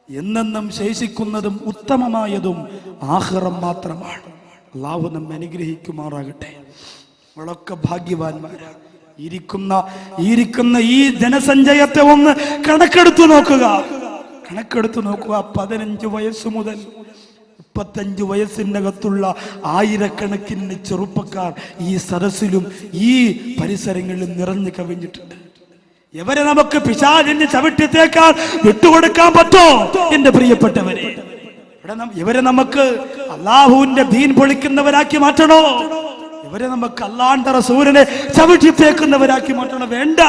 എന്നെന്നും ശേഷിക്കുന്നതും ഉത്തമമായതും ആഖിറം മാത്രമാണ്. അല്ലാഹു നമ്മെ അനുഗ്രഹിക്കുമാറാകട്ടെ. നമ്മളൊക്കെ ഭാഗ്യവാന്മാരാണ്. ഇരിക്കുന്ന ഈ ജനസഞ്ചയത്തെ ഒന്ന് കണക്കെടുത്തു നോക്കുക. 15 വയസ്സ് മുതൽ 35 വയസ്സിനകത്തുള്ള ആയിരക്കണക്കിന് ചെറുപ്പക്കാർ ഈ സദസ്സിലും ഈ പരിസരങ്ങളിലും നിറഞ്ഞു കവിഞ്ഞിട്ടുണ്ട്. ഇവരെ നമുക്ക് പിശാചിന് ചവിട്ടിത്തേക്കാൾ വിട്ടുകൊടുക്കാൻ പറ്റോ? എന്റെ പ്രിയപ്പെട്ടവരെ, ഇവരെ നമുക്ക് അല്ലാഹുവിന്റെ ദീൻ പൊളിക്കുന്നവരാക്കി മാറ്റണോ? ഇവരെ നമുക്ക് അല്ലാഹുവിന്റെ റസൂലിനെ ചവിട്ടിത്തേക്കുന്നവരാക്കി മാറ്റണോ? വേണ്ട.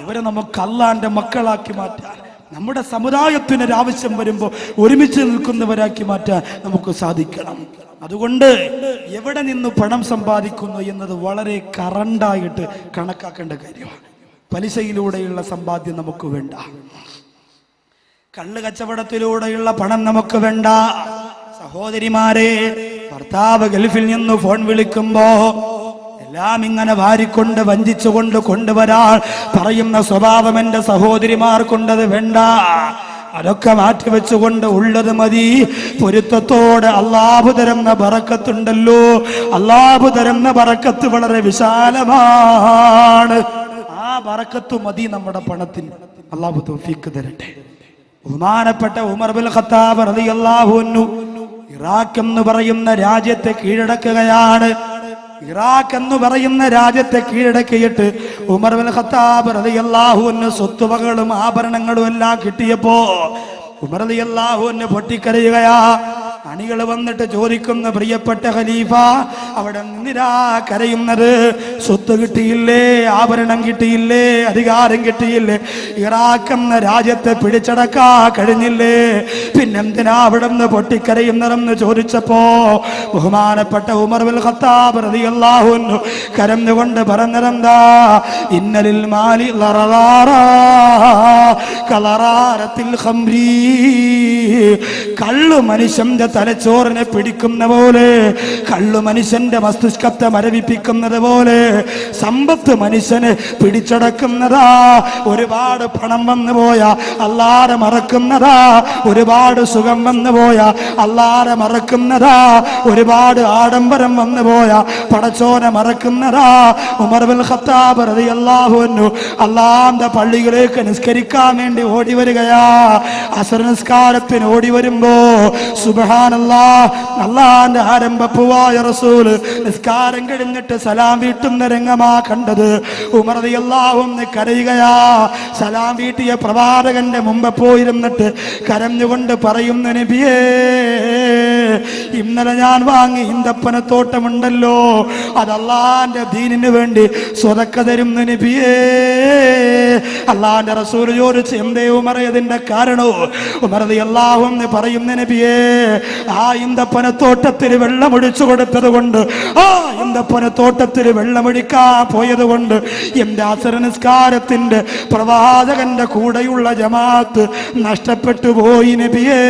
ഇവരെ നമുക്ക് അല്ലാഹുവിന്റെ മക്കളാക്കി മാറ്റാൻ, നമ്മുടെ സമുദായത്തിനൊരാവശ്യം വരുമ്പോൾ ഒരുമിച്ച് നിൽക്കുന്നവരാക്കി മാറ്റാൻ നമുക്ക് സാധിക്കണം. അതുകൊണ്ട് എവിടെ നിന്ന് പണം സമ്പാദിക്കുന്നു എന്നത് വളരെ കറണ്ടായിട്ട് കണക്കാക്കേണ്ട കാര്യമാണ്. പലിശയിലൂടെയുള്ള സമ്പാദ്യം നമുക്ക് വേണ്ട. കള്ള് കച്ചവടത്തിലൂടെയുള്ള പണം നമുക്ക് വേണ്ട. സഹോദരിമാരെ, ഭർത്താവ് ഗൾഫിൽ നിന്ന് ഫോൺ വിളിക്കുമ്പോ എല്ലാം ഇങ്ങനെ വാരിക്കൊണ്ട് വഞ്ചിച്ചുകൊണ്ട് കൊണ്ടുവരാൻ പറയുന്ന സ്വഭാവം എന്റെ സഹോദരിമാർക്കുണ്ടത് വേണ്ട. അതൊക്കെ മാറ്റിവെച്ചുകൊണ്ട് ഉള്ളത് മതി. പൊരുത്തത്തോടെ അല്ലാഹു തരുന്ന ബറക്കത്തുണ്ടല്ലോ, അല്ലാഹു തരുന്ന ബറക്കത്ത് വളരെ വിശാലമാണ്. ആ ബറക്കത്ത് മതി നമ്മുടെ പണത്തിന്. അല്ലാഹു തൗഫീഖ് തരട്ടെ. ബഹുമാനപ്പെട്ട ഉമർ ബിൻ ഖത്താബ് റളിയല്ലാഹു അൻഹു ഇറാഖ് എന്ന് പറയുന്ന രാജ്യത്തെ കീഴടക്കുകയാണ്. ഇറാഖ് എന്ന് പറയുന്ന രാജ്യത്തെ കീഴടക്കിയിട്ട് ഉമർ ബിൻ ഖത്താബ് റളിയല്ലാഹു അൻഹു സ്വത്തുവകളും ആഭരണങ്ങളും എല്ലാം കിട്ടിയപ്പോ ഉമർ റളിയല്ലാഹു അൻഹു പൊട്ടിക്കരയുകയാ. അണികൾ വന്നിട്ട് ചോദിക്കുന്ന, പ്രിയപ്പെട്ട ഖലീഫ, അവിടെ നിന്നിരാ കരയുന്നത്? സ്വത്ത് കിട്ടിയില്ലേ, ആഭരണം കിട്ടിയില്ലേ, അധികാരം കിട്ടിയില്ലേ, ഇറാഖ് എന്ന രാജ്യത്തെ പിടിച്ചടക്കാ കഴിഞ്ഞില്ലേ, പിന്നെന്തിനാ അവിടെ നിന്ന് പൊട്ടിക്കരയുന്നതെന്ന് ചോദിച്ചപ്പോ ബഹുമാനപ്പെട്ട ഉമർ ബിൻ ഖത്താബ് റളിയല്ലാഹു അൻഹു കരഞ്ഞുകൊണ്ട് പറഞ്ഞതെന്താ? ഇന്നലിൽ മാലി ലററാറാ കലറാരത്തിൽ ഖംരി. കള്ളു മനുഷ്യന്റെ തലച്ചോറിനെ പിടിക്കുന്ന പോലെ, കള്ളു മനുഷ്യന്റെ മസ്തിഷ്കത്തെ മരവിപ്പിക്കുന്നത് പോലെ സമ്പത്ത് മനുഷ്യനെ പിടിച്ചടക്കുന്നതാ. ഒരുപാട് പണം വന്നു പോയ അല്ലാഹുവെ മറക്കുന്നതാ. ഒരുപാട് സുഖം വന്നു പോയ അല്ലാഹുവെ മറക്കുന്നതാ. ഒരുപാട് ആഡംബരം വന്നു പോയ പടച്ചോനെ മറക്കുന്നതാ. ഉമർ ബിൻ ഖത്താബ് റളിയല്ലാഹു അൻഹു അല്ലാഹുവിന്റെ പള്ളിയിലേക്ക് നിസ്കരിക്കാൻ വേണ്ടി ഓടി വരികയാ. അസ്ർ നിസ്കാരത്തിന് ഓടി വരുമ്പോ സുബ്ഹാനല്ലാഹ്, അല്ലാഹുവിന്റെ ആരംഭപ്പുവായ റസൂൽ നിസ്കാരം കഴിഞ്ഞിട്ട് സലാം വീട്ടുന്ന രംഗമാ കണ്ടത്. ഉമർ റളിയല്ലാഹു അൻഹു കരയുകയാ. സലാം വീട്ടിയ പ്രവാചകന്റെ മുമ്പ് പോയിരുന്നിട്ട് കരഞ്ഞുകൊണ്ട് പറയുന്ന, നബിയേ, ഇന്നലെ ഞാൻ വാങ്ങി ഈന്തപ്പനത്തോട്ടമുണ്ടല്ലോ, അത് അല്ലാഹുവിന്റെ ദീനിന് വേണ്ടി സ്വതക്ക തരുന്ന നബിയേ. അല്ലാഹുവിന്റെ റസൂൽ ചോദിച്ചു, എന്തേ ഉമറേ ഇതിന്റെ കാരണോ? ഉമർ റളിയല്ലാഹു അൻഹു പറയുന്ന, നബിയേ, ആ ഈന്തപ്പനത്തോട്ടത്തിൽ വെള്ളമൊഴിച്ചു കൊടുത്തത് കൊണ്ട്, ആ ഈന്തപ്പനത്തോട്ടത്തിൽ വെള്ളമൊഴിക്കാൻ പോയത് കൊണ്ട് എന്റെ അസ്ർ നിസ്കാരത്തിന്റെ പ്രവാചകന്റെ കൂടെയുള്ള ജമാഅത്ത് നഷ്ടപ്പെട്ടു പോയി നബിയേ.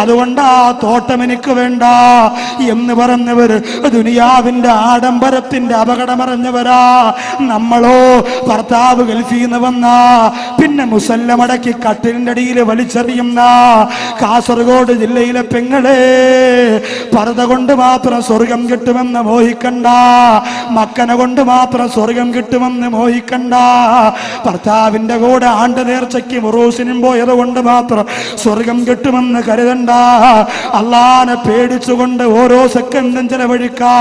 അതുകൊണ്ട് ആ തോട്ടം എനിക്ക് വേണ്ട എന്ന് പറഞ്ഞവർ ദുനിയാവിന്റെ ആഡംബരത്തിന്റെ അപകടമറിഞ്ഞവരാ. നമ്മളോ ഭർത്താവ് ഗൾഫിൽ നിന്ന് വന്നാ പിന്നെ മുസല്ലമടക്കി കട്ടിലിന്റെ അടിയിൽ വലിച്ചെറിയുന്ന കാസർഗോഡ് ജില്ലയിലെ പെങ്ങളെ, പർദ്ദ കൊണ്ട് മാത്രം സ്വർഗം കിട്ടുമെന്ന് മോഹിക്കണ്ട, മക്കനെ കൊണ്ട് മാത്രം സ്വർഗം കിട്ടുമെന്ന് മോഹിക്കണ്ട, ഭർത്താവിന്റെ കൂടെ ആണ്ട് നേർച്ചയ്ക്ക് മുറൂസിനും പോയത് കൊണ്ട് മാത്രം സ്വർഗം കിട്ടുമെന്ന് കരുതണ്ട. അല്ലാഹുവിനെ പേടിച്ചുകൊണ്ട് ഓരോ സെക്കൻഡും ചെലവഴിക്കാ.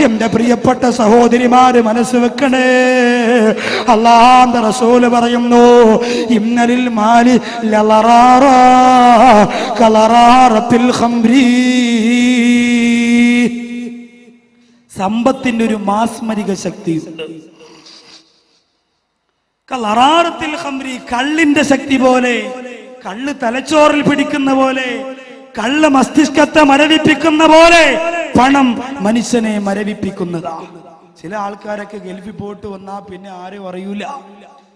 എന്റെ പ്രിയപ്പെട്ട സഹോദരിമാര് മനസ്സ് വെക്കണേ. അല്ലാഹുവിന്റെ റസൂൽ പറയുന്നു, ഇന്നലിൽ മാലി ലററാറാ കലറാറത്തിൽ ഖംരി. സമ്പത്തിന്റെ ഒരു മാസ്മരിക ശക്തിയുണ്ട്. കലറാറത്തിൽ ഖംരി, കള്ളിന്റെ ശക്തി പോലെ, കള്ള് തലച്ചോറിൽ പിടിക്കുന്ന പോലെ, കള്ള് മസ്തിഷ്കത്തെ മരവിപ്പിക്കുന്ന പോലെ പണം മനുഷ്യനെ മരവിപ്പിക്കുന്നതാ. ചില ആൾക്കാരൊക്കെ ഗൾഫിൽ പോയിട്ട് വന്നാ പിന്നെ ആരും അറിയൂല.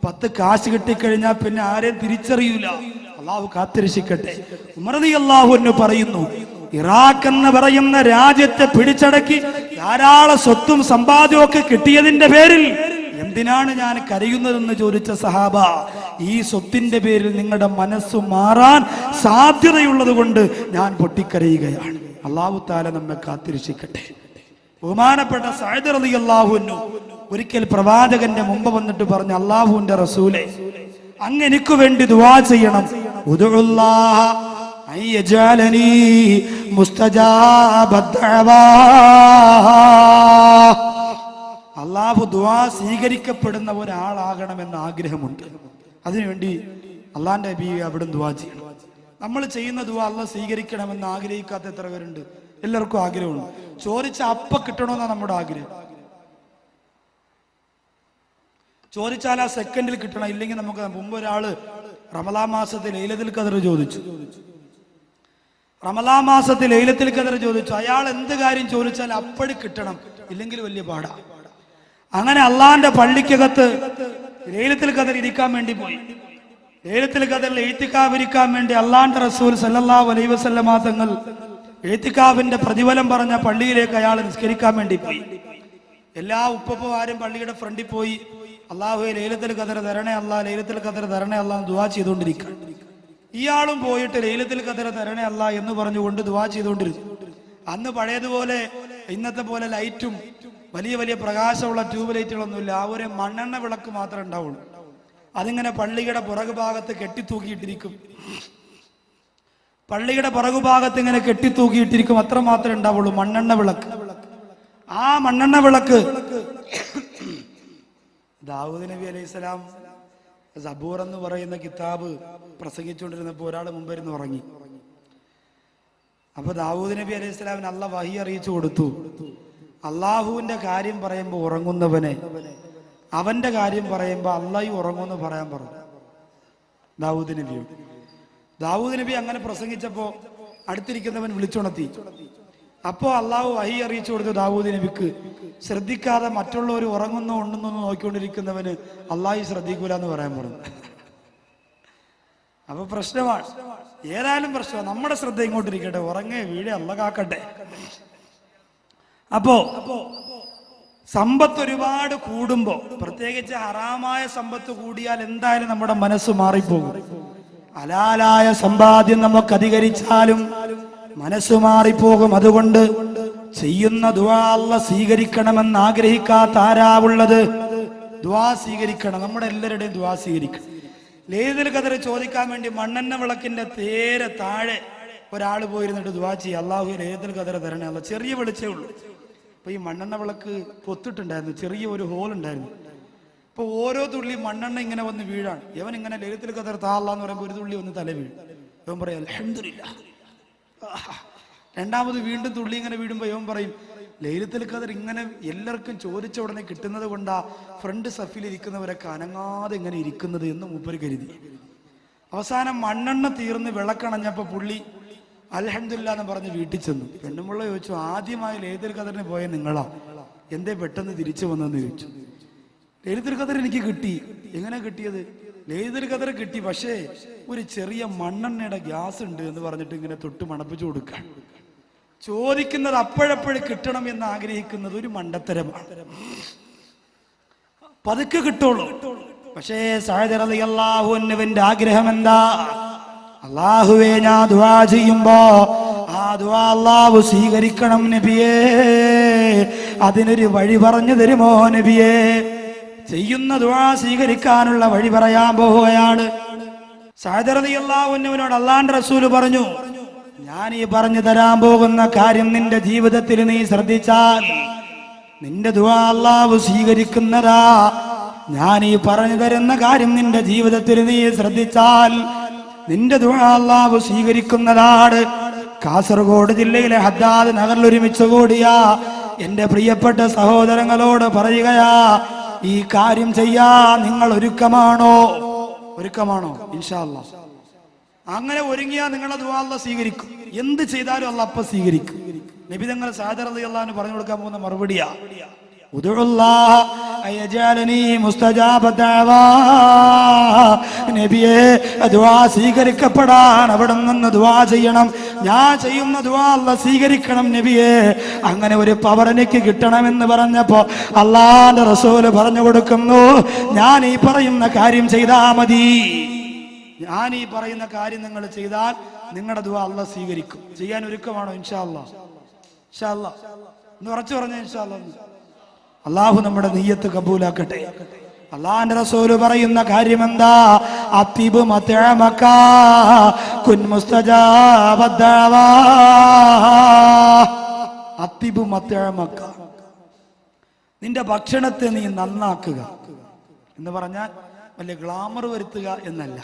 10 കാശ് കിട്ടിക്കഴിഞ്ഞാൽ പിന്നെ ആരെയും തിരിച്ചറിയൂല. അള്ളാഹു കാത്തിരക്ഷിക്കട്ടെ. ഉമർ റളിയല്ലാഹു അൻഹു പറയുന്നു, ഇറാഖ് എന്ന് പറയുന്ന രാജ്യത്തെ പിടിച്ചടക്കി ധാരാളം സ്വത്തും സമ്പാദ്യവും ഒക്കെ കിട്ടിയതിന്റെ പേരിൽ എന്തിനാണ് ഞാൻ കരയുന്നതെന്ന് ചോദിച്ച സഹാബ, ഈ സ്വത്തിന്റെ പേരിൽ നിങ്ങളുടെ മനസ്സ് മാറാൻ സാധ്യതയുള്ളത് കൊണ്ട് ഞാൻ പൊട്ടിക്കരയുകയാണ്. അല്ലാഹു തആല നമ്മെ കാത്തിരക്ഷിക്കട്ടെ. ബഹുമാനപ്പെട്ട സഅദ് റളിയല്ലാഹു അൻഹു ഒരിക്കൽ പ്രവാചകന്റെ മുമ്പ് വന്നിട്ട് പറഞ്ഞു, അല്ലാഹുവിന്റെ റസൂലേ, അങ്ങ് എനിക്ക് വേണ്ടി ദുആ ചെയ്യണം. ഉദുല്ലാഹ അയ്യജഅലനി മുസ്തജാബദ് ദഅവാ. അല്ലാഹു ദുആ സ്വീകരിക്കപ്പെടുന്ന ഒരാളാകണമെന്ന് ആഗ്രഹമുണ്ട്. അതിനുവേണ്ടി അള്ളാന്റെ നബി അവിടെ ദുആ ചെയ്യണം. നമ്മൾ ചെയ്യുന്ന ദുആ അല്ലാഹ് സ്വീകരിക്കണമെന്ന് ആഗ്രഹിക്കാത്ത എത്ര പേരുണ്ട്? എല്ലാവർക്കും ആഗ്രഹമുണ്ട്. ചോദിച്ച അപ്പ കിട്ടണമെന്നാണ് നമ്മുടെ ആഗ്രഹം. ചോദിച്ചാൽ ആ സെക്കൻഡിൽ കിട്ടണം. ഇല്ലെങ്കിൽ നമുക്ക് മുമ്പ് ഒരാള് റമളാൻ മാസത്തിൽ ലൈലത്തുൽ ഖദർ ചോദിച്ചു. റമളാൻ മാസത്തിൽ ലൈലത്തുൽ ഖദർ ചോദിച്ചു. അയാൾ എന്ത് കാര്യം ചോദിച്ചാൽ അപ്പടി കിട്ടണം, ഇല്ലെങ്കിൽ വലിയ പാടാ. അങ്ങനെ അള്ളാന്റെ പള്ളിക്കകത്ത് ലൈലത്തുൽ ഖദർ ഇരിക്കാൻ വേണ്ടി പോയി. ലൈലത്തുൽ ഖദറിൽ ഇഅ്തികാഫ് ഇരിക്കാൻ വേണ്ടി അള്ളാന്റെ റസൂൽ സല്ലല്ലാഹു അലൈഹി വസല്ലമ തങ്ങൾ ഇഅ്തികാഫിന്റെ പ്രതിഫലം പറഞ്ഞ പള്ളിയിലേക്ക് അയാൾ നിസ്കരിക്കാൻ വേണ്ടി പോയി. എല്ലാ ഉപ്പപ്പമാരും പള്ളിയുടെ ഫ്രണ്ടിൽ പോയി അല്ലാഹുവേ ലൈലത്തുൽ ഖദർ തരണേ അല്ലാ, ലൈലത്തുൽ ഖദർ തരണേ അല്ലാ എന്ന് ദുആ ചെയ്തുകൊണ്ടിരിക്കുകയാണ്. ഇയാളും പോയിട്ട് ലൈലത്തുൽ ഖദർ തരണേ അല്ലാ എന്ന് പറഞ്ഞുകൊണ്ട് ദുആ ചെയ്തുകൊണ്ടിരുന്നു. അന്ന് പഴയതുപോലെ ഇന്നത്തെ പോലെ ലൈറ്റും വലിയ വലിയ പ്രകാശമുള്ള ട്യൂബ് ലൈറ്റുകളൊന്നുമില്ല. ആ ഒരു മണ്ണെണ്ണ വിളക്ക് മാത്രമേ ഉണ്ടാവുള്ളൂ. അതിങ്ങനെ പള്ളിയുടെ പുറകുഭാഗത്ത് കെട്ടിത്തൂക്കിയിട്ടിരിക്കും. പള്ളിയുടെ പുറകുഭാഗത്ത് ഇങ്ങനെ കെട്ടിത്തൂക്കിയിട്ടിരിക്കും. അത്ര മാത്രമേ ഉണ്ടാവുള്ളൂ, മണ്ണെണ്ണ വിളക്ക്. ആ മണ്ണെണ്ണ വിളക്ക് ദാവൂദ് നബി അലൈഹിസ്സലാം സബൂർ എന്ന് പറയുന്ന കിതാബ് പ്രസംഗിച്ചുകൊണ്ടിരുന്നപ്പോൾ ഒരാൾ മുമ്പിരുന്ന് ഉറങ്ങി. അപ്പൊ ദാവൂദ് നബി അലൈഹിസ്സലാമിന് അള്ളാഹ് വഹി അറിയിച്ചു കൊടുത്തു, അള്ളാഹുവിന്റെ കാര്യം പറയുമ്പോൾ ഉറങ്ങുന്നവനെ അവന്റെ കാര്യം പറയുമ്പോൾ അള്ളാഹു ഉറങ്ങുമെന്ന് പറയാൻ പറഞ്ഞു ദാവൂദ് നബിയോട്. ദാവൂദ് നബി അങ്ങനെ പ്രസംഗിച്ചപ്പോ അടുത്തിരിക്കുന്നവൻ വിളിച്ചുണർത്തി. അപ്പോ അള്ളാഹു വഹി അറിയിച്ചു കൊടുത്തു ദാവൂദ് നബിക്ക്, ശ്രദ്ധിക്കാതെ മറ്റുള്ളവർ ഉറങ്ങുന്നോ ഉണ്ടെന്നോ നോക്കിക്കൊണ്ടിരിക്കുന്നവന് അള്ളാഹു ശ്രദ്ധിക്കൂല എന്ന് പറയാൻ പറഞ്ഞു. അപ്പൊ പ്രശ്നമാണ്, ഏതായാലും പ്രശ്നമാണ്. നമ്മുടെ ശ്രദ്ധ ഇങ്ങോട്ടിരിക്കട്ടെ, ഉറങ്ങേ വീഴെ അള്ളാഹ് കാക്കട്ടെ. അപ്പോ സമ്പത്ത് ഒരുപാട് കൂടുമ്പോ, പ്രത്യേകിച്ച് ഹറാമായ സമ്പത്ത് കൂടിയാൽ എന്തായാലും നമ്മുടെ മനസ്സ് മാറിപ്പോകും. ഹലാലായ സമ്പാദ്യം നമുക്ക് അധികരിച്ചാലും മനസ്സ് മാറിപ്പോകും. അതുകൊണ്ട് ചെയ്യുന്ന ദുആ അല്ലാഹ് സ്വീകരിക്കണമെന്ന് ആഗ്രഹിക്കാത്ത ആരാവുള്ളത്? ദുആ സ്വീകരിക്കണം, നമ്മുടെ എല്ലാവരുടെയും ദുആ സ്വീകരിക്കണം. ലൈലത്തുൽ ഖദർ ചോദിക്കാൻ വേണ്ടി മണ്ണെണ്ണ വിളക്കിന്റെ നേരെ താഴെ ഒരാൾ പോയിരുന്നിട്ട് ദുആ ചെയ്യുക, അല്ലാഹു ലൈലത്തുൽ ഖദർ തരണേ അല്ലാഹ്. ചെറിയ വെളിച്ചേ ഉള്ളൂ. അപ്പൊ ഈ മണ്ണെണ്ണ വിളക്ക് പൊത്തിട്ടുണ്ടായിരുന്നു, ചെറിയ ഒരു ഹോൾ ഉണ്ടായിരുന്നു. ഇപ്പൊ ഓരോ തുള്ളി മണ്ണെണ്ണ ഇങ്ങനെ വന്ന് വീഴാണ്. ഇവൻ ഇങ്ങനെ ലൈലത്തുൽ ഖദർ താ അല്ലാഹ് എന്ന് പറയുമ്പോൾ ഒരു തുള്ളി വന്ന് തല വീഴും. ഇവൻ പറയും അൽഹംദുലില്ലാഹ്. രണ്ടാമത് വീണ്ടും തുള്ളി ഇങ്ങനെ വീഴുമ്പോ ഇവൻ പറയും ലൈലത്തുൽ ഖദർ ഇങ്ങനെ എല്ലാവർക്കും ചോദിച്ച ഉടനെ കിട്ടുന്നത് കൊണ്ടാ ഫ്രണ്ട് സഫിൽ ഇരിക്കുന്നവരൊക്കെ അനങ്ങാതെ ഇങ്ങനെ ഇരിക്കുന്നത് എന്ന് മൂപ്പര് കരുതി. അവസാനം മണ്ണെണ്ണ തീർന്ന് വിളക്കണഞ്ഞപ്പോ പുള്ളി അൽഹംദുലില്ലാഹ് എന്ന് പറഞ്ഞ് വീട്ടിൽ ചെന്നു. പെണ്ണുമുള്ള ചോദിച്ചു, ആദ്യമായി ലൈലത്തുൽ ഖദറിന് പോയ നിങ്ങളാ, എന്തേ പെട്ടെന്ന് തിരിച്ചു വന്നെന്ന് ചോദിച്ചു. ലൈലത്തുൽ ഖദർ എനിക്ക് കിട്ടി. എങ്ങനെ കിട്ടിയത്? ലൈലത്തുൽ ഖദർ കിട്ടി, പക്ഷേ ഒരു ചെറിയ മണ്ണെണ്ണയുടെ ഗ്യാസ് ഉണ്ട് എന്ന് പറഞ്ഞിട്ട് ഇങ്ങനെ തൊട്ട് മണപ്പിച്ചു കൊടുക്കാൻ. ചോദിക്കുന്നത് അപ്പോഴപ്പോഴും കിട്ടണം എന്ന് ആഗ്രഹിക്കുന്നത് ഒരു മണ്ടത്തരമാണ്. പതുക്കെ കിട്ടുള്ളൂ. പക്ഷേ സഅദ് റളിയല്ലാഹു അൻഹുവിന്റെ ആഗ്രഹം എന്താ? അല്ലാഹുവേ, ഞാൻ ദുആ ചെയ്യുമ്പോ ആ ദുആ അല്ലാഹു സ്വീകരിക്കണം നബിയേ, അതിനൊരു വഴി പറഞ്ഞു തരുമോ നബിയേ? ചെയ്യുന്ന ദുആ സ്വീകരിക്കാനുള്ള വഴി പറയാൻ പോവുകയാണ്. സഅദ് റളിയല്ലാഹു അൻഹുവിനോട് അല്ലാഹുവിന്റെ റസൂൽ പറഞ്ഞു, ഞാൻ ഈ പറഞ്ഞു തരാൻ പോകുന്ന കാര്യം നിന്റെ ജീവിതത്തിൽ നീ ശ്രദ്ധിച്ചാൽ നിന്റെ ദുആ അല്ലാഹു സ്വീകരിക്കുന്നതാ. ഞാൻ ഈ പറഞ്ഞു തരുന്ന കാര്യം നിന്റെ ജീവിതത്തിൽ നീ ശ്രദ്ധിച്ചാൽ നിന്റെ ദുആ അല്ലാഹു സ്വീകരിക്കുന്നതാണ്. കാസർഗോഡ് ജില്ലയിലെ ഹദ്ദാദ് നഗറിൽ ഒരുമിച്ച് കൂടിയ എന്റെ പ്രിയപ്പെട്ട സഹോദരങ്ങളോട് പറയുകയാ, ഈ കാര്യം ചെയ്യാ നിങ്ങൾ ഒരുക്കമാണോ? ഒരുക്കമാണോ? ഇൻഷാ അല്ലാഹ്. അങ്ങനെ ഒരുങ്ങിയാ നിങ്ങളെ ദുആ അല്ലാഹ് സ്വീകരിക്കും. എന്ത് ചെയ്താലും അല്ലാഹ് അപ്പം സ്വീകരിക്കും. നബി തങ്ങൾ സഅദ് റളിയല്ലാഹു അൻഹു പറഞ്ഞു കൊടുക്കാൻ പോകുന്ന മറുപടിയാ, ഉദുഉല്ലാഹ അയജഅലനി മുസ്തജാബ ദഅവാ. നബിയേ, ദുആ സ്വീകരിക്കപ്പെടാൻ അവിടെ നിന്ന് ദുആ ചെയ്യണം. ഞാൻ ചെയ്യുന്ന ദുആ അല്ലാഹ് സ്വീകരിക്കണം നബിയേ. അങ്ങനെ ഒരു പവർ എനിക്ക് കിട്ടണമെന്ന് പറഞ്ഞപ്പോ അല്ലാഹുവിന്റെ റസൂൽ പറഞ്ഞു കൊടുക്കുന്നു, ഞാൻ ഈ പറയുന്ന കാര്യം ചെയ്താ മതി. ഞാൻ ഈ പറയുന്ന കാര്യം നിങ്ങൾ ചെയ്താൽ നിങ്ങളുടെ ദുആ അല്ലാഹ് സ്വീകരിക്കും. ചെയ്യാൻ ഒരുക്കമാണോ? ഇൻഷാ അല്ലാഹ്. ഇൻഷാ അല്ലാഹ് എന്ന് ഉറച്ചു പറഞ്ഞ ഇൻഷാ അല്ലാഹ്. അല്ലാഹു നമ്മുടെ നിയ്യത്ത് കബൂലാക്കട്ടെ. അല്ലാഹുവിന്റെ റസൂല് പറയുന്ന കാര്യം എന്താ? അത്തിബ് മതഅമക കുൻ മുസ്തജാബ ദഅവാ. അത്തിബ് മതഅമക, നിന്റെ ഭക്ഷണത്തെ നീ നന്നാക്കുക എന്ന് പറഞ്ഞാൽ വലിയ ഗ്ലാമർ വരുത്തുക എന്നല്ല.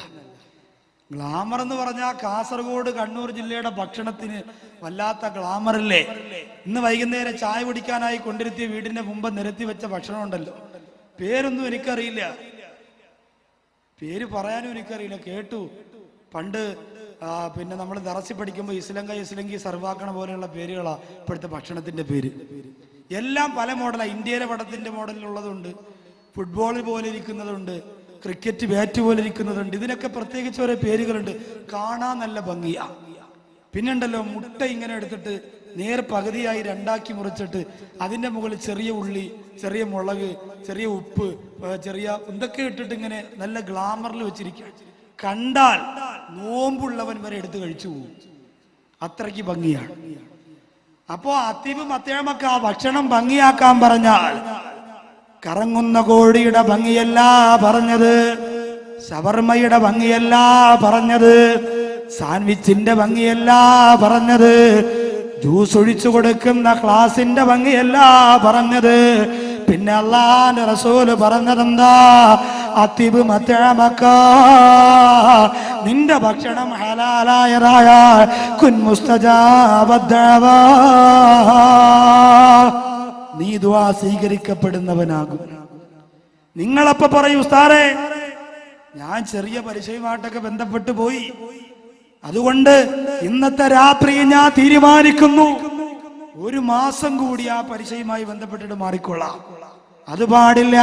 ഗ്ലാമർ എന്ന് പറഞ്ഞാൽ കാസർഗോഡ് കണ്ണൂർ ജില്ലയുടെ ഭക്ഷണത്തിന് വല്ലാത്ത ഗ്ലാമറല്ലേ. ഇന്ന് വൈകുന്നേരം ചായ കുടിക്കാനായി കൊണ്ടിരുത്തിയ വീടിന്റെ മുമ്പ് നിരത്തി വെച്ച ഭക്ഷണം ഉണ്ടല്ലോ, പേരൊന്നും എനിക്കറിയില്ല, പേര് പറയാനും എനിക്കറിയില്ല. കേട്ടു പണ്ട് പിന്നെ നമ്മൾ ദറസി പഠിക്കുമ്പോൾ ഇസ്ലങ്കി സർവാക്കണ പോലെയുള്ള പേരുകളാ ഇപ്പോഴത്തെ ഭക്ഷണത്തിന്റെ പേര്. എല്ലാം പല മോഡലാണ്. ഇന്ത്യയിലെ പടത്തിന്റെ മോഡലിലുള്ളതുണ്ട്, ഫുട്ബോൾ പോലെ ഇരിക്കുന്നതുണ്ട്, ക്രിക്കറ്റ് ബാറ്റ് പോലെ ഇരിക്കുന്നതുണ്ട്. ഇതിനൊക്കെ പ്രത്യേകിച്ച് ഓരോ പേരുകളുണ്ട്. കാണാൻ നല്ല ഭംഗിയാ. പിന്നുണ്ടല്ലോ, മുട്ട ഇങ്ങനെ എടുത്തിട്ട് നേർ പകുതിയായി രണ്ടാക്കി മുറിച്ചിട്ട് അതിന്റെ മുകളിൽ ചെറിയ ഉള്ളി, ചെറിയ മുളക്, ചെറിയ ഉപ്പ്, ചെറിയ എന്തൊക്കെ ഇട്ടിട്ട് ഇങ്ങനെ നല്ല ഗ്ലാമറിൽ വെച്ചിരിക്കുക. കണ്ടാൽ നോമ്പുള്ളവൻ വരെ എടുത്ത് കഴിച്ചു പോകും, അത്രയ്ക്ക് ഭംഗിയാണ്. അപ്പോ അത്തീബ് മത്തഴമക്ക ഭക്ഷണം ഭംഗിയാക്കാൻ പറഞ്ഞാൽ കറങ്ങുന്ന കോഴിയുടെ ഭംഗിയല്ല പറഞ്ഞത്, ഷവർമ്മയുടെ ഭംഗിയല്ല പറഞ്ഞത്, സാൻഡ്വിച്ചിന്റെ ഭംഗിയല്ല പറഞ്ഞത്, ജ്യൂസ് ഒഴിച്ചു കൊടുക്കുന്ന ക്ലാസിന്റെ ഭംഗിയല്ല പറഞ്ഞത്. പിന്നെ അല്ലാഹുവിന്റെ റസൂല് പറഞ്ഞതെന്താ? അത്തിബ് മതഅമക, നിന്റെ ഭക്ഷണം ഹലാലായതായ കുൻ മുസ്തജാബ ദഅവാ, നീ ദുആ സ്വീകരിക്കപ്പെടുന്നവനാകും. നിങ്ങളപ്പോ പറയൂ, ഉസ്താദേ ഞാൻ ചെറിയ പരിചയമായിട്ടൊക്കെ ബന്ധപ്പെട്ടു പോയി, അതുകൊണ്ട് ഇന്നത്തെ രാത്രി ഞാൻ തീരുമാനിക്കുന്നു 1 മാസം കൂടി ആ പരിചയമായി ബന്ധപ്പെട്ടിട്ട് മാറിക്കൊള്ളാം. അത് പാടില്ല.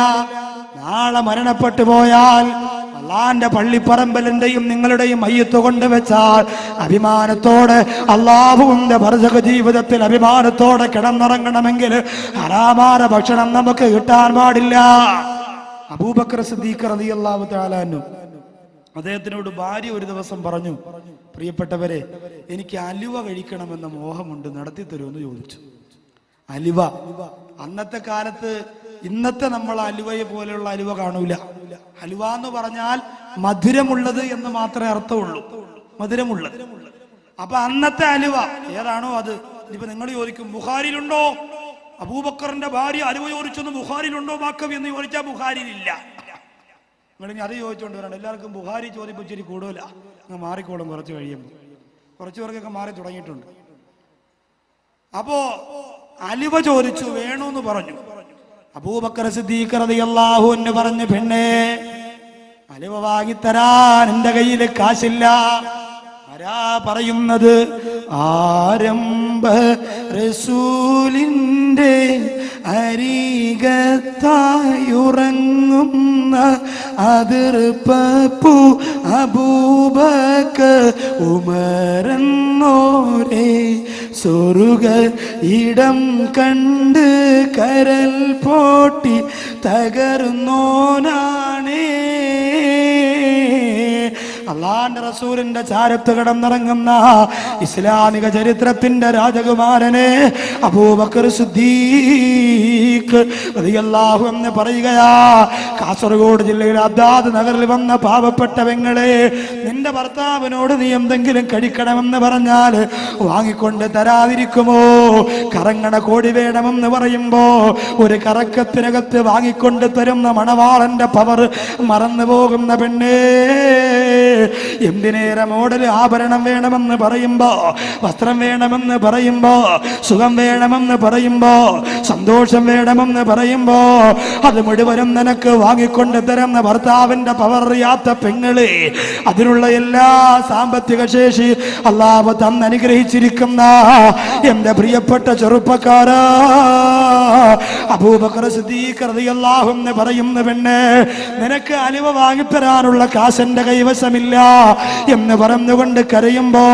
നാളെ മരണപ്പെട്ടു പോയാൽ അള്ളാന്റെ പള്ളിപ്പറമ്പലിന്റെയും നിങ്ങളുടെയും മയ്യത്ത് കൊണ്ടുവച്ചാൽ അഭിമാനത്തോടെ അള്ളാഹുവിന്റെ ബർസഖ ജീവിതത്തിൽ അഭിമാനത്തോടെ കിടന്നുറങ്ങണമെങ്കിൽ ഹറാമായ ഭക്ഷണം നമുക്ക് കിട്ടാൻ പാടില്ല. അബൂബക്കർ സിദ്ദീഖ് റളിയല്ലാഹു തആല അൻഹു, അദ്ദേഹത്തിനോട് ഭാര്യ ഒരു ദിവസം പറഞ്ഞു, പ്രിയപ്പെട്ടവരെ, എനിക്ക് അലുവ കഴിക്കണമെന്ന മോഹമുണ്ട്, നടത്തി തരുമെന്ന് ചോദിച്ചു. അലുവ അന്നത്തെ കാലത്ത് ഇന്നത്തെ നമ്മൾ അലുവയെ പോലെയുള്ള അലുവ കാണൂല. ഹലുവ എന്ന് പറഞ്ഞാൽ മധുരമുള്ളത് എന്ന് മാത്രമേ അർത്ഥമുള്ളൂ, മധുരമുള്ളത്. അപ്പൊ അന്നത്തെ അലുവ ഏതാണോ അത്. ഇനിയിപ്പോ നിങ്ങൾ ചോദിക്കും, ബുഖാരിയിലുണ്ടോ? അബൂബക്കറിന്റെ ഭാര്യ അലുവ ചോദിച്ചൊന്ന് ബുഖാരിയിലുണ്ടോ വാക്കവി എന്ന് ചോദിച്ചാൽ ബുഖാരിയിലില്ല. നിങ്ങൾ ഇനി അത് ചോദിച്ചോണ്ട് വരണ്ട. എല്ലാവർക്കും ബുഖാരി ചോദിപ്പോ ഇച്ചിരി കൂടുതലാ, നിങ്ങൾ മാറിക്കോളും കുറച്ച് കഴിയുമ്പോൾ. കുറച്ചു പേർക്കൊക്കെ മാറി തുടങ്ങിയിട്ടുണ്ട്. അപ്പോ അലുവ ചോദിച്ചു, വേണമെന്ന് പറഞ്ഞു. അബൂബക്കർ സിദ്ദീഖ് റളിയല്ലാഹു അൻഹു പറഞ്ഞു, പെണ്ണേ അലുവ വാങ്ങിത്തരാൻ എന്റെ കയ്യിൽ കാശില്ല. ആരാ പറയുന്നത്? ആരംഭ റസൂലിന്റെ അരികത്തായുറങ്ങുന്ന അതിർപ്പൂ അബൂബക്കർ ഉമറന്നോരേ, സ്വർഗ ഇടം കണ്ട് കരൽ പോട്ടി തകർന്നോനാണേ. അള്ളാന്റെ റസൂലിന്റെ ചാരത്ത് കിടന്നിറങ്ങുന്ന ഇസ്ലാമിക ചരിത്രത്തിന്റെ രാജകുമാരനെ അബൂബക്കർ സിദ്ദീഖ് റളിയല്ലാഹു അൻഹു പറയുകയാ, കാസർഗോഡ് ജില്ലയിലെ അദ്ദാദ് നഗറിൽ വന്ന പാവപ്പെട്ട പെങ്ങളെ, നിന്റെ ഭർത്താവിനോട് നീ എന്തെങ്കിലും കഴിക്കണമെന്ന് പറഞ്ഞാൽ വാങ്ങിക്കൊണ്ട് തരാതിരിക്കുമോ? കറങ്ങണ കോഴി വേണമെന്ന് പറയുമ്പോ ഒരു കറക്കത്തിനകത്ത് വാങ്ങിക്കൊണ്ട് തരുന്ന മണവാളന്റെ പവർ മറന്നു പോകുന്ന പെണ്ണേ, എന്തിനേറെ മോഡൽ ആഭരണം വേണമെന്ന് പറയുമ്പോ, വസ്ത്രം വേണമെന്ന് പറയുമ്പോ, സുഖം വേണമെന്ന് പറയുമ്പോ, സന്തോഷം വേണമെന്ന് പറയുമ്പോ അത് മുഴുവനും നിനക്ക് വാങ്ങിക്കൊണ്ട് തരുന്ന ഭർത്താവിന്റെ പവറിയാത്ത പെങ്ങളെ, അതിനുള്ള എല്ലാ സാമ്പത്തിക ശേഷി അല്ലാഹു തന്നനുഗ്രഹിച്ചിരിക്കുന്ന എന്റെ പ്രിയപ്പെട്ട ചെറുപ്പക്കാരാ, അബൂബക്കർ സിദ്ദീഖ് റളിയല്ലാഹു അൻഹു പറയുന്ന പെണ്ണെ, നിനക്ക് അലുവ വാങ്ങിത്തരാനുള്ള കാശന്റെ കൈവശമില്ല എന്ന് പറഞ്ഞുകൊണ്ട് കരയുമ്പോ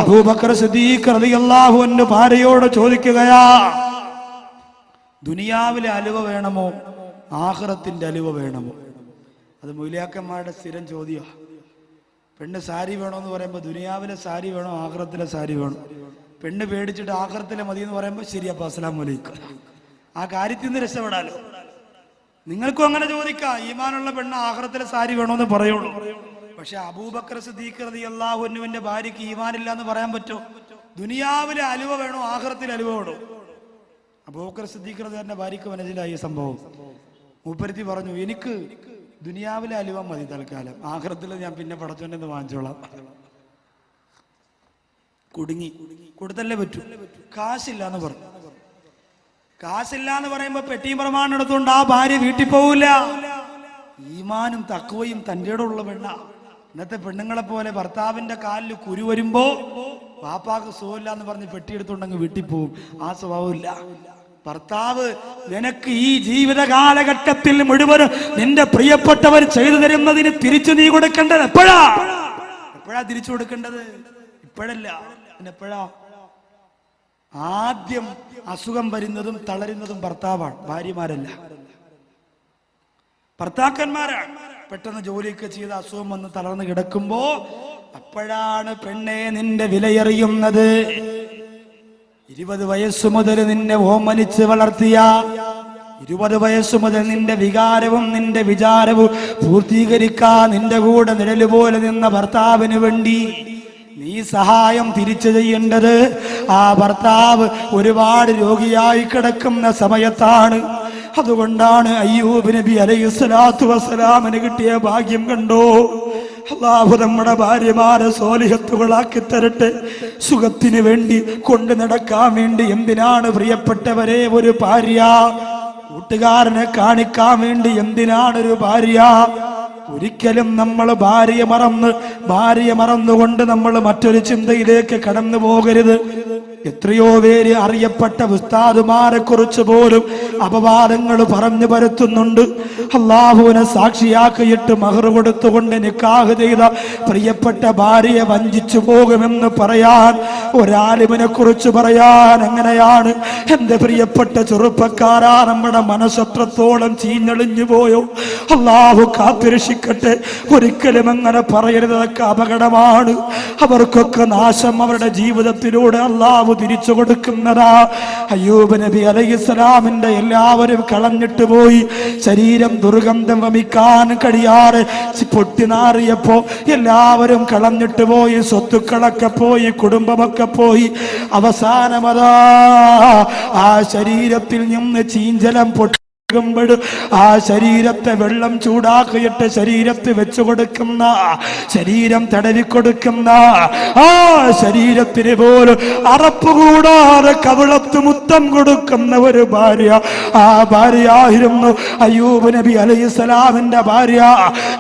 അബൂബക്കർ സിദ്ദീഖ് റളിയല്ലാഹു അൻഹു ഭാര്യയോട് ചോദിക്കുകയാ, ദുനിയാവിലെ അലുവ വേണമോ ആഖിറത്തിന്റെ അലുവ വേണമോ? അത് മൗലിയാക്കന്മാരുടെ സ്ഥിരം ചോദ്യമാണ്. പെണ്ണ് സാരി വേണമെന്ന് പറയുമ്പോൾ ദുനിയാവിലെ സാരി വേണോ ആഖിറത്തിലെ സാരി വേണോ? പെണ്ണ് പേടിച്ചിട്ട് ആഖിറത്തിലെ മതി എന്ന് പറയുമ്പോൾ ശരി, അപ്പൊ അസ്സലാമു അലൈക്കും, ആ കാര്യത്തിൽ നിന്ന് രക്ഷപ്പെടാലോ. നിങ്ങൾക്കും അങ്ങനെ ചോദിക്കാം, ഈമാനുള്ള പെണ്ണ് ആഖിറത്തിലെ സാരി വേണമെന്ന് പറയുള്ളൂ. പക്ഷെ അബൂബക്കർ സിദ്ദീഖ് റളിയല്ലാഹു അൻഹുവിന്റെ ഭാര്യയ്ക്ക് ഈമാനില്ല എന്ന് പറയാൻ പറ്റോ? ദുനിയാവിലെ അലുവ വേണോ ആഖിറത്തിലെ അലുവ വേണോ? അബൂബക്കർ സിദ്ദീഖ് റളിയല്ലാഹുവിന്റെ ഭാര്യയ്ക്ക് മനസ്സിലായി ഈ സംഭവം. മൂപ്പരുത്തി പറഞ്ഞു, എനിക്ക് ദുനിയാവിലെ അലുവ മതി തൽക്കാലം, ആഖിറത്തിൽ ഞാൻ പിന്നെ പടച്ചോണ്ടെന്ന് വാങ്ങിച്ചോളാം. കുടുങ്ങി. കൊടുത്തല്ലേ പറ്റൂ. കാശില്ല എന്ന് പറഞ്ഞു. കാശില്ല എന്ന് പറയുമ്പോ പെട്ടിയും പ്രമാണം എടുത്തുകൊണ്ട് ആ ഭാര്യ വീട്ടിൽ പോവില്ല. ഈമാനും തഖ്വയും തന്റെ ഉള്ള പെണ്ണ. ഇന്നത്തെ പെണ്ണുങ്ങളെ പോലെ ഭർത്താവിന്റെ കാലിൽ കുരു വരുമ്പോ വാപ്പാക്ക് സുഖമില്ല എന്ന് പറഞ്ഞ് പെട്ടി എടുത്തുകൊണ്ടങ്ങ് വീട്ടിൽ പോവും. ആ സ്വഭാവമില്ല. ഭർത്താവ് നിനക്ക് ഈ ജീവിത കാലഘട്ടത്തിൽ മുഴുവനും നിന്റെ പ്രിയപ്പെട്ടവർ ചെയ്തു തരുന്നതിന് തിരിച്ചു നീ കൊടുക്കേണ്ടത് എപ്പോഴാ തിരിച്ചു കൊടുക്കേണ്ടത്? ഇപ്പോഴല്ല, എപ്പോഴാ? ആദ്യം അസുഖം വരുന്നതും തളരുന്നതും ഭർത്താവാണ്, ഭാര്യമാരല്ല. ഭർത്താക്കന്മാരാണ്. പെട്ടെന്ന് ജോലിയൊക്കെ ചെയ്ത് അസുഖം വന്ന് തളർന്ന് കിടക്കുമ്പോ അപ്പോഴാണ് പെണ്ണെ നിന്റെ വിലയറിയുന്നത്. 20 വയസ്സു മുതൽ നിന്നെ ഓമനിച്ച് വളർത്തിയ, 20 വയസ്സു മുതൽ നിന്റെ വികാരവും നിന്റെ വിചാരവും പൂർത്തീകരിക്കാൻ നിന്റെ കൂടെ നിഴല് പോലെ നിന്ന ഭർത്താവിന് വേണ്ടി നീ സഹായം തിരിച്ചു ചെയ്യേണ്ടത് ആ ഭർത്താവ് ഒരുപാട് രോഗിയായി കിടക്കുന്ന സമയത്താണ്. അതുകൊണ്ടാണ് അയ്യൂബ് നബി അലൈഹിസ്സലാത്തു വസ്സലാമിന് കിട്ടിയ ഭാഗ്യം കണ്ടോ? അല്ലാഹു നമ്മുടെ ഭാര്യമാരെ സ്വാലിഹത്തുകളാക്കി തരട്ടെ. സുഖത്തിന് വേണ്ടി കൊണ്ടു നടക്കാൻ വേണ്ടി എന്തിനാണ് പ്രിയപ്പെട്ടവരെ ഒരു ഭാര്യ? കൂട്ടുകാരനെ കാണിക്കാൻ വേണ്ടി എന്തിനാണ് ഒരു ഭാര്യ? ഒരിക്കലും നമ്മൾ ഭാര്യയെ മറന്നുകൊണ്ട് നമ്മൾ മറ്റൊരു ചിന്തയിലേക്ക് കടന്നു പോകരുത്. എത്രയോ പേര് അറിയപ്പെട്ട ഉസ്താദുമാരെ കുറിച്ച് പോലും അപവാദങ്ങൾ പറഞ്ഞു പരത്തുന്നുണ്ട്. അള്ളാഹുവിനെ സാക്ഷിയാക്കിയിട്ട് മഹർ കൊടുത്തുകൊണ്ട് നിക്കാഹ് ചെയ്ത പ്രിയപ്പെട്ട ഭാര്യയെ വഞ്ചിച്ചു പോകുമെന്ന് പറയാൻ, ഒരാലിമിനെ കുറിച്ച് പറയാൻ എങ്ങനെയാണ്? എന്റെ പ്രിയപ്പെട്ട ചെറുപ്പക്കാരാ, നമ്മുടെ മനസ്സത്രത്തോളം ചീഞ്ഞളിഞ്ഞു പോയോ? അള്ളാഹു കാത്തിരക്ഷിക്കട്ടെ. ഒരിക്കലും അങ്ങനെ പറയരുത്, അതൊക്കെ അപകടമാണ്. അവർക്കൊക്കെ നാശം അവരുടെ ജീവിതത്തിലൂടെ അള്ളാഹു തിരിച്ചു കൊടുക്കുന്നതാ. അയ്യൂബ് നബി അലൈഹിസ്സലാമിന്റെ എല്ലാവരും കളഞ്ഞിട്ട് പോയി. ശരീരം ദുർഗന്ധം വമിക്കാൻ കഴിയാറ് പൊട്ടിനാറിയപ്പോ എല്ലാവരും കളഞ്ഞിട്ട് പോയി. സ്വത്തുക്കളൊക്കെ പോയി, കുടുംബമൊക്കെ പോയി. അവസാനമതാ ആ ശരീരത്തിൽ നിന്ന് ചീഞ്ചലം ആ ശരീരത്തെ വെള്ളം ചൂടാക്കിയിട്ട് ശരീരത്തിൽ വെച്ചു കൊടുക്കുന്ന, ശരീരം തടവിക്കൊടുക്കുന്ന ആ ശരീരത്തിന് പോലും അറപ്പുകൂടാതെ കവിളത്ത് മുത്തം കൊടുക്കുന്ന ഒരു ഭാര്യ. ആ ഭാര്യയായിരുന്നു അയ്യൂബ് നബി അലൈഹിസ്സലാമിന്റെ ഭാര്യ.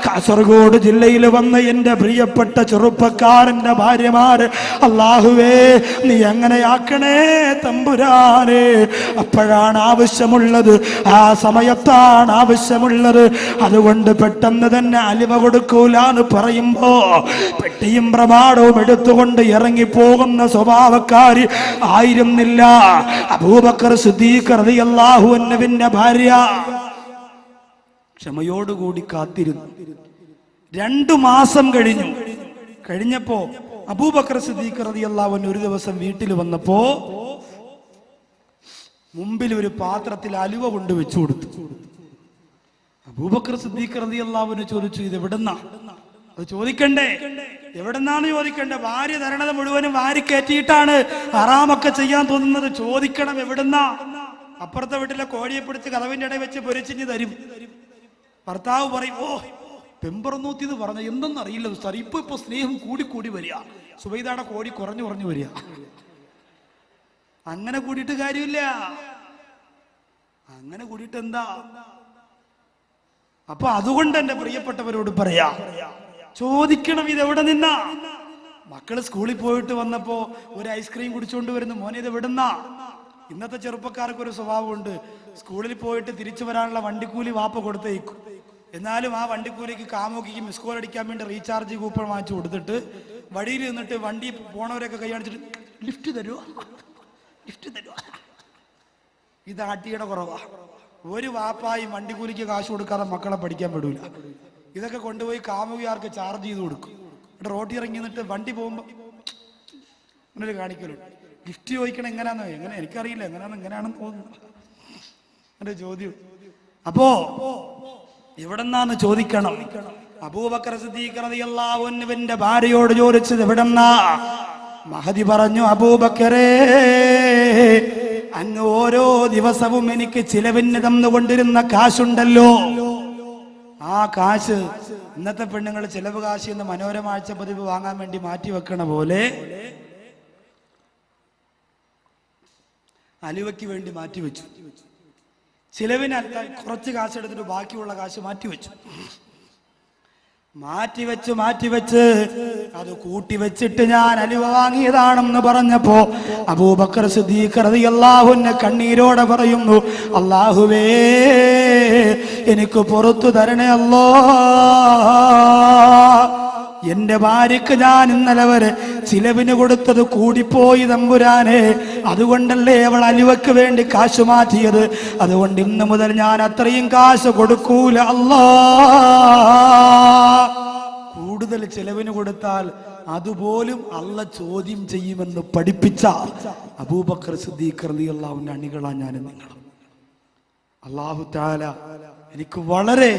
കാസർഗോഡ് ജില്ലയിൽ വന്ന എന്റെ പ്രിയപ്പെട്ട ചെറുപ്പക്കാരന്റെ ഭാര്യമാര്, അല്ലാഹുവേ നീ എങ്ങനെയാക്കണേ തമ്പുരാനെ. അപ്പോഴാണ് ആവശ്യമുള്ളത്, ആ സമയത്താണ് ആവശ്യമുള്ളത്. അതുകൊണ്ട് പെട്ടെന്ന് തന്നെ അലിവ കൊടുക്കൂലെന്ന് പറയുമ്പോ പെട്ടിയും പ്രമാണവും എടുത്തുകൊണ്ട് ഇറങ്ങിപ്പോകുന്ന സ്വഭാവക്കാരി ആയിരുന്നില്ല അബൂബക്കർ സിദ്ദീഖ് റളിയല്ലാഹു അൻഹുവിന്റെ ഭാര്യ. ക്ഷമയോടുകൂടി കാത്തിരുന്നു. 2 മാസം കഴിഞ്ഞപ്പോ അബൂബക്കർ സിദ്ദീഖ് റളിയല്ലാഹു അൻഹു ഒരു ദിവസം വീട്ടിൽ വന്നപ്പോ മുമ്പിൽ ഒരു പാത്രത്തിൽ അലുവ കൊണ്ട് വെച്ചു കൊടുത്തു. അബൂബക്കർ സിദ്ദീഖ് റളിയല്ലാഹു അൻഹു ചോദിച്ചു, ഇത് എവിടുന്നാ? അത് ചോദിക്കണ്ടേ? എവിടെന്നാണ് ചോദിക്കണ്ടേ? ഭാര്യ തരണത് മുഴുവനും വാരി കയറ്റിയിട്ടാണ് ഹറാമൊക്കെ ചെയ്യാൻ തോന്നുന്നത്. ചോദിക്കണം എവിടുന്നാ? അപ്പുറത്തെ വീട്ടിലെ കോഴിയെ പിടിച്ച് കതവിന്റെ ഇടയിൽ വെച്ച് പൊരിച്ചിഞ്ഞ് തരും. ഭർത്താവ് പറയും, ഓ പെമ്പറന്നൂത്തി എന്ന് പറഞ്ഞ എന്തെന്ന് അറിയില്ല ഉസ്താദ്, ഇപ്പൊ സ്നേഹം കൂടി വരിക, സുബൈദയുടെ കോഴി കുറഞ്ഞു വരിക. അങ്ങനെ കൂടിയിട്ട് കാര്യമില്ല. അങ്ങനെ കൂടിയിട്ട് എന്താ? അപ്പൊ അതുകൊണ്ട് എന്റെ പ്രിയപ്പെട്ടവരോട് പറയാ, ചോദിക്കണം ഇതെവിടെ നിന്നാ. മക്കള് സ്കൂളിൽ പോയിട്ട് വന്നപ്പോ ഒരു ഐസ്ക്രീം കുടിച്ചുകൊണ്ട് വരുന്നു, മോനെ ഇത് എവിടുന്നാ? ഇന്നത്തെ ചെറുപ്പക്കാർക്ക് ഒരു സ്വഭാവമുണ്ട്, സ്കൂളിൽ പോയിട്ട് തിരിച്ചു വരാനുള്ള വണ്ടിക്കൂലി വാപ്പ കൊടുത്തേക്കും. എന്നാലും ആ വണ്ടിക്കൂലിക്ക് കാമുകിക്ക് മിസ് കോൾ അടിക്കാൻ വേണ്ടി റീചാർജ് കൂപ്പൺ വാങ്ങിച്ചു കൊടുത്തിട്ട് വഴിയിൽ നിന്നിട്ട് വണ്ടി പോണവരൊക്കെ കൈ കാണിച്ചിട്ട് ലിഫ്റ്റ് തരുമോ, ലിഫ്റ്റ് തരുമോ. ഇത് ആട്ടിയുടെ കുറവാ. ഒരു വാപ്പായും വണ്ടിക്കൂലിക്ക് കാശ് കൊടുക്കാതെ മക്കളെ പഠിക്കാൻ വിടൂല. ഇതൊക്കെ കൊണ്ടുപോയി കാമുകിയാർക്ക് ചാർജ് ചെയ്ത് കൊടുക്കും. ഇവിടെ റോട്ടിൽ ഇറങ്ങി നിന്നിട്ട് വണ്ടി പോകുമ്പോ അങ്ങനെ കാണിക്കലുണ്ട്. ലിഫ്റ്റ് ചോദിക്കണം എങ്ങനെയാന്നോ, എങ്ങനെ എനിക്കറിയില്ല, എങ്ങനെയാണെന്ന് തോന്നുന്നു എന്റെ ചോദ്യം. അപ്പോ എവിടെന്നാന്ന് ചോദിക്കണം. അബൂബക്കർ സിദ്ദീഖ് റളിയല്ലാഹു അൻഹുവിന്റെ ഭാര്യയോട് ചോദിച്ചത് എവിടെന്നാ? മഹദി പറഞ്ഞു, അബൂബക്കറേ, അങ്ങ് ഓരോ ദിവസവും എനിക്ക് ചിലവിന് തന്നുകൊണ്ടിരുന്ന കാശുണ്ടല്ലോ, ആ കാശ് ഇന്നത്തെ പെണ്ണുങ്ങൾ ചിലവ് കാശ് എന്ന് മനോരമ ആഴ്ച പതിവ് വാങ്ങാൻ വേണ്ടി മാറ്റി വെക്കണ പോലെ അലുവയ്ക്ക് വേണ്ടി മാറ്റിവെച്ചു. ചിലവിന് കുറച്ച് കാശ് എടുത്തിട്ട് ബാക്കിയുള്ള കാശ് മാറ്റിവെച്ചു. മാറ്റിവെച്ച് അത് കൂട്ടിവെച്ചിട്ട് ഞാൻ അലുവ വാങ്ങിയതാണെന്ന് പറഞ്ഞപ്പോ അബൂബക്കർ സിദ്ദീഖ് റളിയല്ലാഹു അൻഹു കണ്ണീരോടെ പറയുന്നു, അല്ലാഹുവേ, എനിക്ക് പുറത്തു തരണേ അല്ലാ. എന്റെ ഭാര്യക്ക് ഞാൻ ഇന്നലെ വരെ ചിലവിന് കൊടുത്തത് കൂടിപ്പോയി തമ്പുരാനെ. അതുകൊണ്ടല്ലേ അവൾ അലുവയ്ക്ക് വേണ്ടി കാശ് മാറ്റിയത്. അതുകൊണ്ട് ഇന്ന് മുതൽ ഞാൻ അത്രയും കാശ് കൊടുക്കൂല അല്ലാ. കൂടുതൽ ചിലവിന് കൊടുത്താൽ അതുപോലും അള്ള ചോദ്യം ചെയ്യുമെന്ന് പഠിപ്പിച്ച അബൂബക്കർ സിദ്ദീഖ് റളിയല്ലാഹു അൻഹു അണികളാണ് ഞാനും നിങ്ങളും. അല്ലാഹു തആല എനിക്ക് വളരെ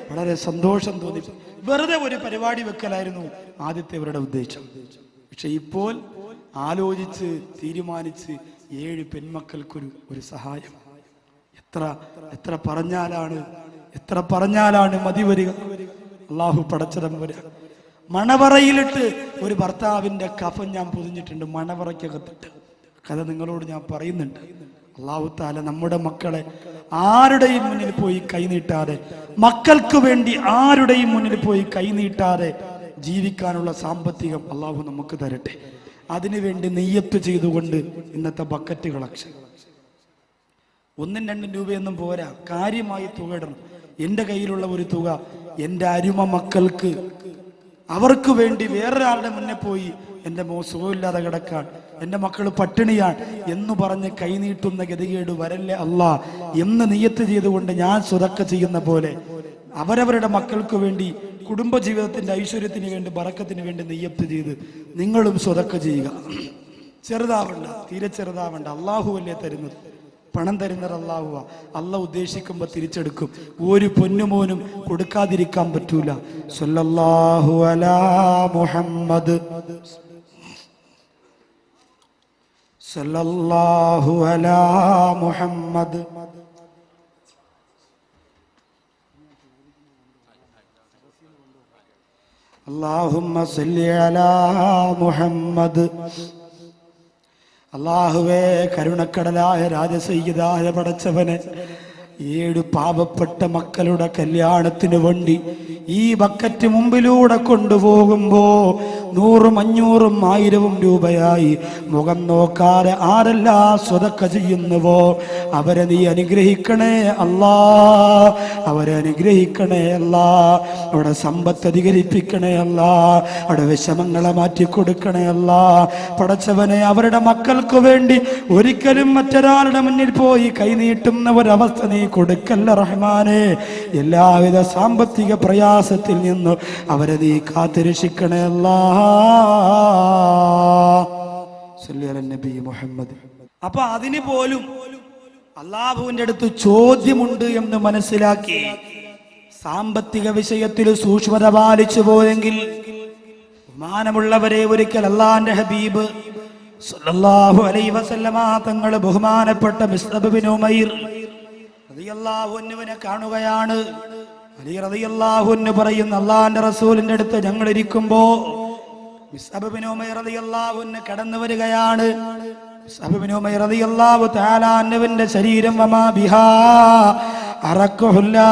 വളരെ സന്തോഷം തോന്നി. വെറുതെ ഒരു പരിപാടി വെക്കലായിരുന്നു ആദ്യത്തെ ഇവരുടെ ഉദ്ദേശം. പക്ഷെ ഇപ്പോൾ ആലോചിച്ച് തീരുമാനിച്ച് 7 പെൺമക്കൾക്കൊരു സഹായം. എത്ര പറഞ്ഞാലാണ് മതി വരിക. അള്ളാഹു പടച്ചതമ്പുരാൻ മണവറയിലിട്ട് ഒരു ഭർത്താവിന്റെ കഫൻ ഞാൻ പൊതിഞ്ഞിട്ടുണ്ട്, മണവറയ്ക്കകത്തിട്ട്. കഥ നിങ്ങളോട് ഞാൻ പറയുന്നുണ്ട്. അല്ലാഹു തആല നമ്മുടെ മക്കളെ ആരുടെയും മുന്നിൽ പോയി കൈനീട്ടാതെ, മക്കൾക്ക് വേണ്ടി ആരുടെയും മുന്നിൽ പോയി കൈനീട്ടാതെ ജീവിക്കാനുള്ള സാമ്പത്തികം അല്ലാഹു നമുക്ക് തരട്ടെ. അതിനുവേണ്ടി നെയ്യത്ത് ചെയ്തുകൊണ്ട് ഇന്നത്തെ ബക്കറ്റ് കളക്ഷൻ 1-2 രൂപയൊന്നും പോരാ, കാര്യമായി തുക ഇടണം. എൻ്റെ കയ്യിലുള്ള ഒരു തുക എൻ്റെ അരുമ മക്കൾക്ക്, അവർക്ക് വേണ്ടി വേറൊരാളുടെ മുന്നേ പോയി എൻ്റെ സുഖമില്ലാതെ കിടക്കാൻ, എൻ്റെ മക്കൾ പട്ടിണിയാണ് എന്ന് പറഞ്ഞ് കൈനീട്ടുന്ന ഗതികേട് വരല്ലേ അല്ലാ എന്ന് നിയ്യത്ത് ചെയ്തുകൊണ്ട് ഞാൻ സ്വതക്ക ചെയ്യുന്ന പോലെ അവരവരുടെ മക്കൾക്ക് വേണ്ടി, കുടുംബജീവിതത്തിന്റെ ഐശ്വര്യത്തിന് വേണ്ടി, ബറക്കത്തിന് വേണ്ടി നിയ്യത്ത് ചെയ്ത് നിങ്ങളും സ്വതക്ക ചെയ്യുക. ചെറുതാവണ്ട, തീരെ ചെറുതാവണ്ട. അള്ളാഹു അല്ലേ തരുന്നത്, പണം തരുന്നത് അള്ളാഹുവാ. അള്ളാഹ് ഉദ്ദേശിക്കുമ്പോ തിരിച്ചെടുക്കും. ഒരു പൊന്നുമോനും കൊടുക്കാതിരിക്കാൻ പറ്റൂല. സല്ലല്ലാഹു അലാ മുഹമ്മദ്, സല്ലല്ലാഹു അലാ മുഹമ്മദ്. അല്ലാഹുമ്മ സല്ലി അലാ മുഹമ്മദ്. അല്ലാഹുവേ, കരുണക്കടലായ രാജസയ്യിദായ പടച്ചവനെ, 7 പാവപ്പെട്ട മക്കളുടെ കല്യാണത്തിന് വേണ്ടി ഈ ബക്കറ്റ് മുമ്പിലൂടെ കൊണ്ടുപോകുമ്പോ 100, 500, 1000 രൂപയായി മുഖം നോക്കാതെ ആരെല്ലാം സ്വതക്ക ചെയ്യുന്നുവോ അവരെ നീ അനുഗ്രഹിക്കണേ അല്ലാ, അവരെ അനുഗ്രഹിക്കണേ അല്ലാ. അവിടെ സമ്പത്ത് അധികരിപ്പിക്കണേ അല്ലാ, അവിടെ വിഷമങ്ങളെ മാറ്റിക്കൊടുക്കണേ അല്ലാ. പടച്ചവനെ, അവരുടെ മക്കൾക്ക് വേണ്ടി ഒരിക്കലും മറ്റൊരാളുടെ മുന്നിൽ പോയി കൈനീട്ടുന്ന ഒരവസ്ഥ നീ കൊടുക്കല്ല റഹ്മാനെ. എല്ലാവിധ സാമ്പത്തിക പ്രയാസത്തിൽ നിന്ന് അവരെ നീ കാത്തുരക്ഷിക്കണേ അല്ലാ. നബി മുഹമ്മദ്. അപ്പൊ അതിന് പോലും അള്ളാഹുവിന്റെ അടുത്ത് ചോദ്യമുണ്ട് എന്ന് മനസ്സിലാക്കി സാമ്പത്തിക വിഷയത്തിൽ സൂക്ഷ്മത പാലിച്ചു പോയെങ്കിൽ, ബഹുമാനമുള്ളവരെ, ഒരിക്കൽ അള്ളാന്റെ ഹബീബ് സല്ലല്ലാഹു അലൈഹി വസല്ലമ തങ്ങൾ ബഹുമാനപ്പെട്ട മിസ്അബ് ബിൻ ഉമൈർ റളിയല്ലാഹു അൻഹുവിനെ കാണുകയാണ്. അലി റളിയല്ലാഹു അൻഹു പറയുന്നു, അള്ളാന്റെ റസൂലിന്റെ അടുത്ത് ഞങ്ങൾ ഇരിക്കുമ്പോ മിസ്അബ് ബിൻ ഉമൈർ റളിയല്ലാഹു അൻഹു കടന്നു വരികയാണ്. മുസ്അബ് ഇബ്നു ഉമൈർ റളിയല്ലാഹു തആല അൻഹുവിന്റെ ശരീരം വമാ ബിഹാ അറഖുല്ലാ